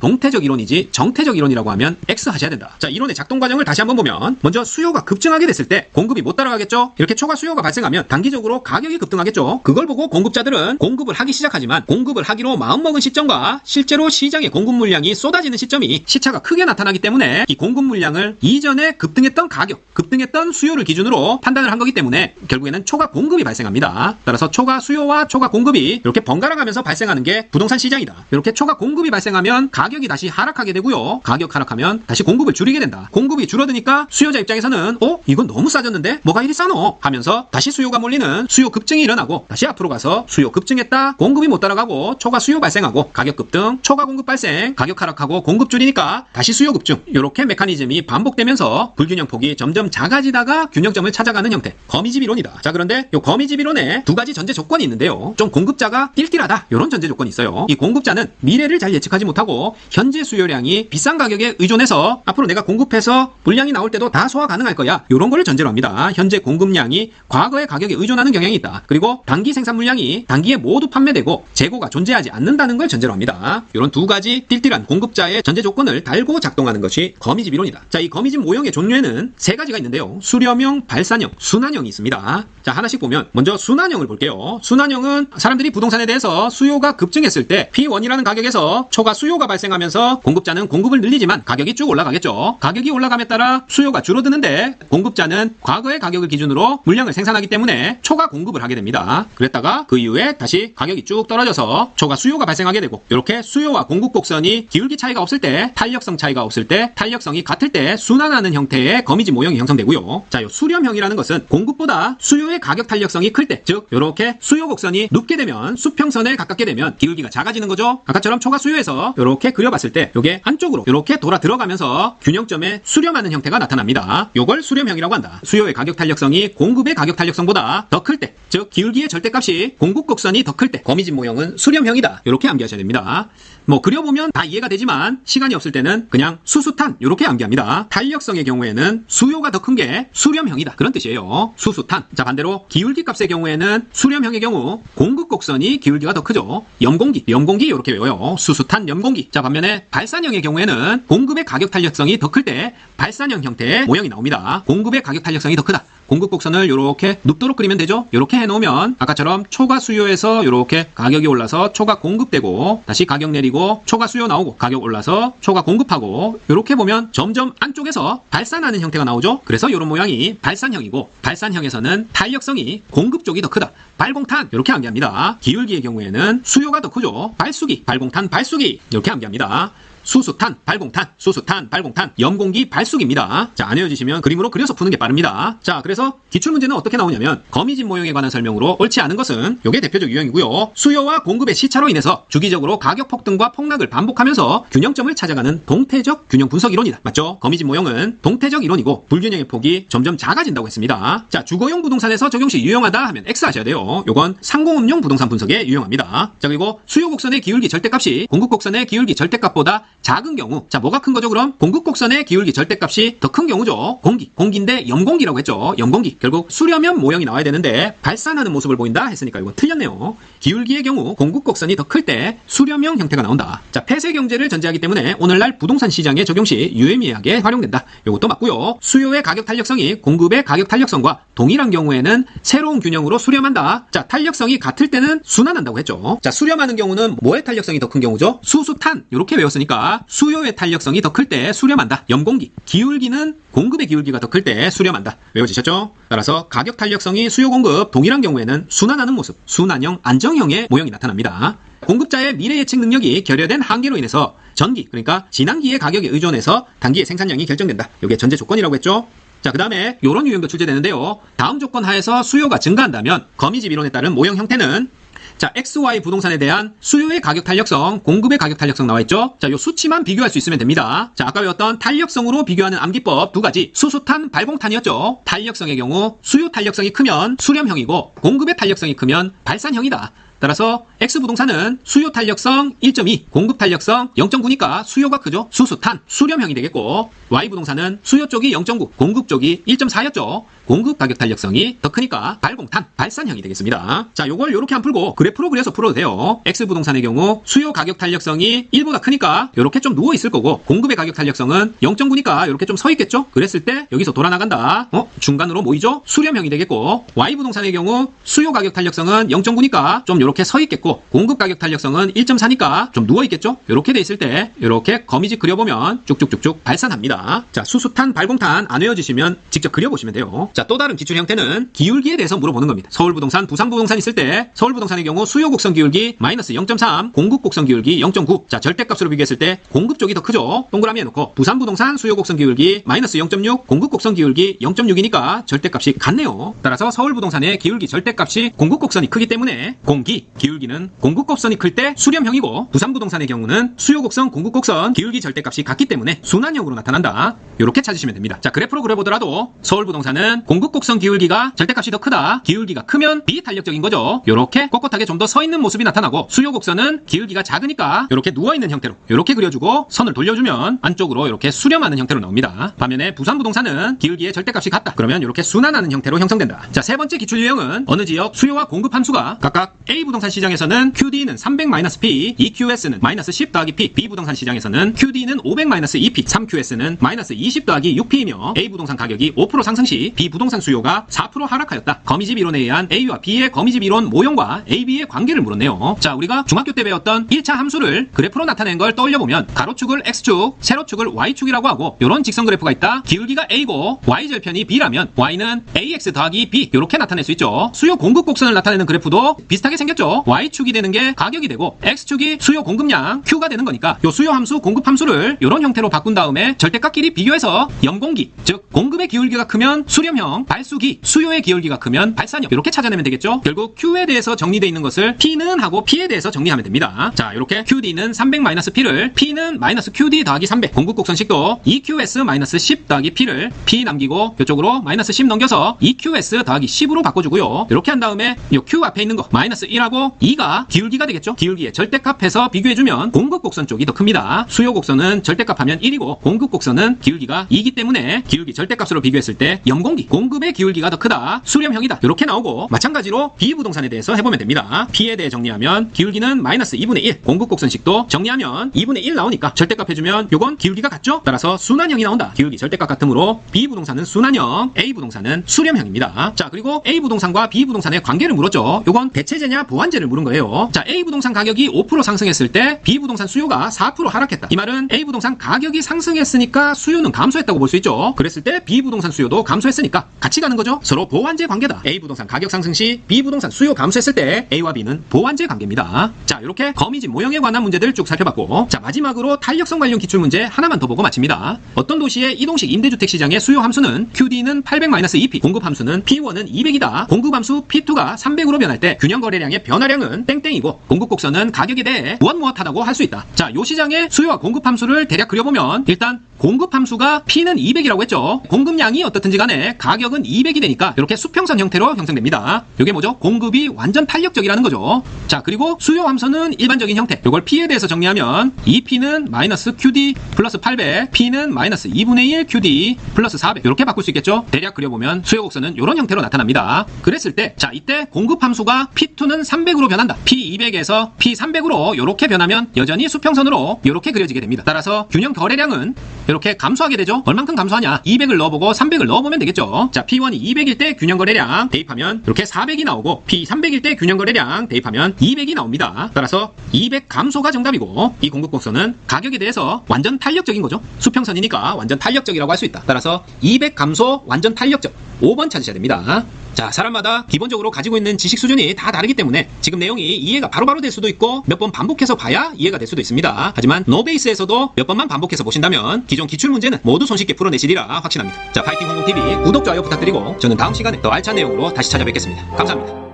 동태적 이론이지 정태적 이론이라고 하면 X 하셔야 된다. 자, 이론의 작동 과정을 다시 한번 보면 먼저 수요가 급증하게 됐을 때 공급이 못 따라가겠죠? 이렇게 초과 수요가 발생하면 단기적으로 가격이 급등하겠죠? 그걸 보고 공급자들은 공급을 하기 시작하지만 공급을 하기로 마음먹은 시점과 실제로 시장에 공급 물량이 쏟아지는 시점이 시차가 크게 나타나기 때문에 이 공급 물량을 이전에 급등했던 가격, 급등했던 수요를 기준으로 판단을 한 거기 때문에 결국에는 초과 공급이 발생합니다. 따라서 초과 수요와 초과 공급이 이렇게 번갈아 가면서 발생하는 게 부동산 시장이다. 이렇게 초과 공급이 발생하면 가격이 다시 하락하게 되고요. 가격 하락하면 다시 공급을 줄이게 된다. 공급이 줄어드니까 수요자 입장에서는 이건 너무 싸졌는데 뭐가 이리 싸노? 하면서 다시 수요가 몰리는 수요 급증이 일어나고 다시 앞으로 가서 수요 급증했다. 공급이 못 따라가고 초과 수요 발생하고 가격 급등, 초과 공급 발생, 가격 하락하고 공급 줄이니까 다시 수요 급증. 이렇게 메커니즘이 반복되면서 불균형 폭이 점점 작아지다가 균형점을 찾아가는 형태. 거미집 이론이다. 자, 그런데 이 거미집 이론에 두 가지 전제 조건이 있는데요. 좀 공급자가 띨띨하다. 이런 전제 조건이 있어요. 이 공급자는 미래를 잘 예측하지 못하고 현재 수요량이 비싼 가격에 의존해서 앞으로 내가 공급해서 물량이 나올 때도 다 소화 가능할 거야. 이런 거를 전제로 합니다. 현재 공급량이 과거의 가격에 의존하는 경향이 있다. 그리고 단기 생산 물량이 단기에 모두 판매되고 재고가 존재하지 않는다는 걸 전제로 합니다. 이런 두 가지 띨띨한 공급자의 전제 조건을 달고 작동하는 것이 거미집 이론이다. 자, 이 거미집 모형의 종류에는 세 가지가 있는데요. 수렴형, 발산형, 순환형이 있습니다. 자, 하나씩 보면 먼저 순환형을 볼게요. 순환형은 사람들이 부동산에 대해서 수요가 급증했을 때 P1이라는 가격에서 초과 수요가 발생하면서 공급자는 공급을 늘리지만 가격이 쭉 올라가겠죠. 가격이 올라감에 따라 수요가 줄어드는데 공급자는 과거의 가격을 기준으로 물량을 생산하기 때문에 초과 공급을 하게 됩니다. 그랬다가 그 이후에 다시 가격이 쭉 떨어져서 초과 수요가 발생하게 되고 이렇게 수요와 공급 곡선이 기울기 차이가 없을 때, 탄력성 차이가 없을 때, 탄력성이 같을 때 순환하는 형태의 거미집 모형이 형성되고요. 자, 이 수렴형이라는 것은 공급보다 수요의 가격 탄력성이 클 때, 즉 이렇게 수요 곡선이 눕게 되면 수평선에 가깝게 되면 기울기가 작아지는 거죠. 아까처럼 초과 수요에서 이렇게 그려봤을 때 이게 안쪽으로 이렇게 돌아 들어가면서 균형점에 수렴하는 형태가 나타납니다. 이걸 수렴형이라고 한다. 수요의 가격 탄력성이 공급의 가격 탄력성보다 더 클 때, 즉 기울기의 절대값이 공급 곡선이 더 클 때 거미집 모형은 수렴형이다. 이렇게 암기하셔야 됩니다. 뭐 그려보면 다 이해가 되지만 시간이 없을 때는 그냥 수수탄 이렇게 암기합니다. 탄력성의 경우에는 수요가 더 큰 게 수렴형이다. 그런 뜻이에요. 수수탄. 자, 반대로 기울기 값의 경우에는 수렴형의 경우 공급 곡선이 기울기가 더 크죠. 염공기 이렇게 외워요. 수수탄, 염공기. 자, 반면에 발산형의 경우에는 공급의 가격 탄력성이 더 클 때 발산형 형태의 모형이 나옵니다. 공급의 가격 탄력성이 더 크다. 공급 곡선을 이렇게 눕도록 그리면 되죠. 이렇게 해놓으면 아까처럼 초과 수요에서 이렇게 가격이 올라서 초과 공급되고 다시 가격 내리고 초과 수요 나오고 가격 올라서 초과 공급하고 이렇게 보면 점점 안쪽에서 발산하는 형태가 나오죠. 그래서 이런 모양이 발산형이고 발산형에서는 탄력성이 공급 쪽이 더 크다. 발공탄 이렇게 암기합니다. 기울기의 경우에는 수요가 더 크죠. 발수기, 발공탄, 발수기 이렇게 암기합니다. 수수탄, 발공탄, 수수탄, 발공탄, 염공기, 발수기입니다. 자, 안 외워지시면 그림으로 그려서 푸는 게 빠릅니다. 자, 그래서 기출문제는 어떻게 나오냐면 거미집 모형에 관한 설명으로 옳지 않은 것은 이게 대표적 유형이고요. 수요와 공급의 시차로 인해서 주기적으로 가격 폭등과 폭락을 반복하면서 균형점을 찾아가는 동태적 균형 분석 이론이다. 맞죠? 거미집 모형은 동태적 이론이고 불균형의 폭이 점점 작아진다고 했습니다. 자, 주거용 부동산에서 적용 시 유용하다 하면 X 하셔야 돼요. 요건 상공업용 부동산 분석에 유용합니다. 자, 그리고 수요 곡선의 기울기 절대값이 공급 곡선의 기울기 절대값보다 작은 경우, 자, 뭐가 큰 거죠? 그럼 공급 곡선의 기울기 절대값이 더 큰 경우죠. 공기인데 염공기라고 했죠. 염공기. 결국 수렴형 모형이 나와야 되는데 발산하는 모습을 보인다 했으니까 이건 틀렸네요. 기울기의 경우 공급 곡선이 더 클 때 수렴형 형태가 나온다. 자, 폐쇄 경제를 전제하기 때문에 오늘날 부동산 시장에 적용 시 유의미하게 활용된다. 이것도 맞고요. 수요의 가격 탄력성이 공급의 가격 탄력성과 동일한 경우에는 새로운 균형으로 수렴한다. 자, 탄력성이 같을 때는 순환한다고 했죠. 자, 수렴하는 경우는 뭐의 탄력성이 더 큰 경우죠? 수수탄 이렇게 외웠으니까 수요의 탄력성이 더 클 때 수렴한다. 염공기. 기울기는 공급의 기울기가 더 클 때 수렴한다. 외워지셨죠? 따라서 가격 탄력성이 수요 공급 동일한 경우에는 순환하는 모습, 순환형, 안정형의 모형이 나타납니다. 공급자의 미래 예측 능력이 결여된 한계로 인해서 전기, 그러니까 지난기의 가격에 의존해서 단기의 생산량이 결정된다. 이게 전제 조건이라고 했죠? 자, 그 다음에 이런 유형도 출제되는데요. 다음 조건 하에서 수요가 증가한다면 거미집 이론에 따른 모형 형태는 자, XY 부동산에 대한 수요의 가격 탄력성, 공급의 가격 탄력성 나와있죠? 자, 요 수치만 비교할 수 있으면 됩니다. 자, 아까 배웠던 탄력성으로 비교하는 암기법 두 가지. 수소탄, 발봉탄이었죠? 탄력성의 경우 수요 탄력성이 크면 수렴형이고 공급의 탄력성이 크면 발산형이다. 따라서 X부동산은 수요 탄력성 1.2, 공급 탄력성 0.9니까 수요가 크죠? 수소탄, 수렴형이 되겠고, Y부동산은 수요 쪽이 0.9, 공급 쪽이 1.4였죠? 공급 가격 탄력성이 더 크니까 발봉탄, 발산형이 되겠습니다. 자, 요걸 요렇게 안 풀고 그래프로 그려서 풀어도 돼요. X부동산의 경우 수요 가격 탄력성이 1보다 크니까 요렇게 좀 누워 있을 거고, 공급의 가격 탄력성은 0.9니까 요렇게 좀 서 있겠죠? 그랬을 때 여기서 돌아 나간다. 중간으로 모이죠? 수렴형이 되겠고, Y부동산의 경우 수요 가격 탄력성은 0.9니까 좀 요렇게 서 있겠고, 공급 가격 탄력성은 1.4니까 좀 누워 있겠죠? 요렇게 돼 있을 때 요렇게 거미지 그려보면 쭉쭉쭉쭉 발산합니다. 자, 수소탄, 발봉탄 안 외워지시면 직접 그려보시면 돼요. 자, 또 다른 기출 형태는 기울기에 대해서 물어보는 겁니다. 서울부동산, 부산부동산 있을 때 서울부동산의 경우 수요 곡선 기울기 마이너스 0.3, 공급 곡선 기울기 0.9. 자, 절대값으로 비교했을 때 공급 쪽이 더 크죠? 동그라미 해놓고 부산부동산 수요 곡선 기울기 마이너스 0.6, 공급 곡선 기울기 0.6이니까 절대값이 같네요. 따라서 서울부동산의 기울기 절대값이 공급 곡선이 크기 때문에 공기, 기울기는 공급 곡선이 클 때 수렴형이고, 부산부동산의 경우는 수요 곡선, 공급 곡선, 기울기 절대값이 같기 때문에 순환형으로 나타난다. 이렇게 찾으시면 됩니다. 자, 그래프로 그려보더라도 서울부동산은 공급 곡선 기울기가 절대값이 더 크다. 기울기가 크면 비탄력적인 거죠. 요렇게 꼿꼿하게 좀 더 서 있는 모습이 나타나고, 수요 곡선은 기울기가 작으니까 요렇게 누워있는 형태로 요렇게 그려주고 선을 돌려주면 안쪽으로 이렇게 수렴하는 형태로 나옵니다. 반면에 부산부동산은 기울기의 절대값이 같다. 그러면 이렇게 순환하는 형태로 형성된다. 자, 세 번째 기출 유형은 어느 지역 수요와 공급 함수가 각각 A부동산 시장에서는 QD는 300-P, EQS는 -10 더하기 P, B부동산 시장에서는 QD는 500-2P, 3QS는 -20 더하기 6P이며 A부동산 가격이 5% 상승 시 B부동산 수요가 4% 하락하였다. 거미집 이론에 의한 A와 B의 거미집 이론 모형과 AB의 관계를 물었네요. 자, 우리가 중학교 때 배웠던 1차 함수를 그래프로 나타낸 걸 떠올려보면 가로축을 X축, 세로축을 Y축이라고 하고, 요런 직선 그래프가 있다. 기울기가 A고 Y절편이 B라면 Y는 AX 더하기 B 이렇게 나타낼 수 있죠. 수요 공급 곡선을 나타내는 그래프도 비슷하게 생겼죠. Y축이 되는 게 가격이 되고 X축이 수요 공급량 Q가 되는 거니까 요 수요 함수, 공급 함수를 요런 형태로 바꾼 다음에 절대값끼리 비교해서 염공기, 즉 공급의 기울기가 크면 수렴형, 발수기, 수요의 기울기가 크면 발산형, 이렇게 찾아내면 되겠죠. 결국 Q에 대해서 정리되어 있는 것을 P는 하고 P에 대해서 정리하면 됩니다. 자, 이렇게 QD는 300-P를 P는 -QD 더하기 300, 공급 곡선식도 EQS -10 더하기 P를 P 남기고 이쪽으로 -10 넘겨서 EQS 더하기 10으로 바꿔주고요. 이렇게 한 다음에 요 Q 앞에 있는 거 -1하고 2가 기울기가 되겠죠. 기울기의 절대값해서 비교해주면 공급 곡선 쪽이 더 큽니다. 수요 곡선은 절대값하면 1이고 공급 곡선은 기울기가 2이기 때문에 기울기 절대값으로 비교했을 때 염공기, 공급의 기울기가 더 크다. 수렴형이다. 이렇게 나오고, 마찬가지로 B부동산에 대해서 해보면 됩니다. P에 대해 정리하면 기울기는 -2분의 1, 공급 곡선식도 정리하면 2분의 1 나오니까 절대값 해주면 요건 기울기가 같죠? 따라서 순환형이 나온다. 기울기 절대값 같으므로 B부동산은 순환형, A부동산은 수렴형입니다. 자, 그리고 A부동산과 B부동산의 관계를 물었죠. 요건 대체제냐 보완제를 물은 거예요. 자, A부동산 가격이 5% 상승했을 때 B부동산 수요가 4% 하락했다. 이 말은 A부동산 가격이 상승했으니까 수요는 감소했다고 볼 수 있죠. 그랬을 때 B부동산 수요도 감소했으니까 같이 가는 거죠. 서로 보완제 관계다. A부동산 가격 상승 시 B부동산 수요 감소했을 때 A와 B는 보완제 관계입니다. 자, 이렇게 거미집 모형에 관한 문제들 쭉 살펴봤고, 자, 마지막으로 탄력성 관련 기출문제 하나만 더 보고 마칩니다. 어떤 도시의 이동식 임대주택 시장의 수요 함수는 QD는 800-2P, 공급 함수는 P1은 200이다. 공급 함수 P2가 300으로 변할 때 균형 거래량의 변화량은 땡땡이고 공급 곡선은 가격에 대해 무엇무엇하다고 할 수 있다. 자, 요 시장의 수요와 공급 함수를 대략 그려보면 일단 공급 함수가 P는 200이라고 했죠. 공급량이 어떻든지 간에 가격은 200이 되니까 이렇게 수평선 형태로 형성됩니다. 이게 뭐죠? 공급이 완전 탄력적이라는 거죠. 자, 그리고 수요 함수는 일반적인 형태. 이걸 P에 대해서 정리하면 2P는 -QD 플러스 800, P는 -2분의 1 QD 플러스 400 이렇게 바꿀 수 있겠죠. 대략 그려보면 수요 곡선은 이런 형태로 나타납니다. 그랬을 때, 자, 이때 공급 함수가 P2는 300으로 변한다. P200에서 P300으로 이렇게 변하면 여전히 수평선으로 이렇게 그려지게 됩니다. 따라서 균형 거래량은 이렇게 감소하게 되죠. 얼만큼 감소하냐? 200을 넣어보고 300을 넣어보면 되겠죠. 자, P1이 200일 때 균형 거래량 대입하면 이렇게 400이 나오고, P300일 때 균형 거래량 대입하면 200이 나옵니다. 따라서 200 감소가 정답이고, 이 공급 곡선은 가격에 대해서 완전 탄력적인 거죠. 수평선이니까 완전 탄력적이라고 할 수 있다. 따라서 200 감소 완전 탄력적 5번 찾으셔야 됩니다. 자, 사람마다 기본적으로 가지고 있는 지식 수준이 다 다르기 때문에 지금 내용이 이해가 바로바로 될 수도 있고 몇 번 반복해서 봐야 이해가 될 수도 있습니다. 하지만 노베이스에서도 몇 번만 반복해서 보신다면 기존 기출 문제는 모두 손쉽게 풀어내시리라 확신합니다. 자, 파이팅 홍콩TV 구독, 좋아요 부탁드리고 저는 다음 시간에 더 알찬 내용으로 다시 찾아뵙겠습니다. 감사합니다.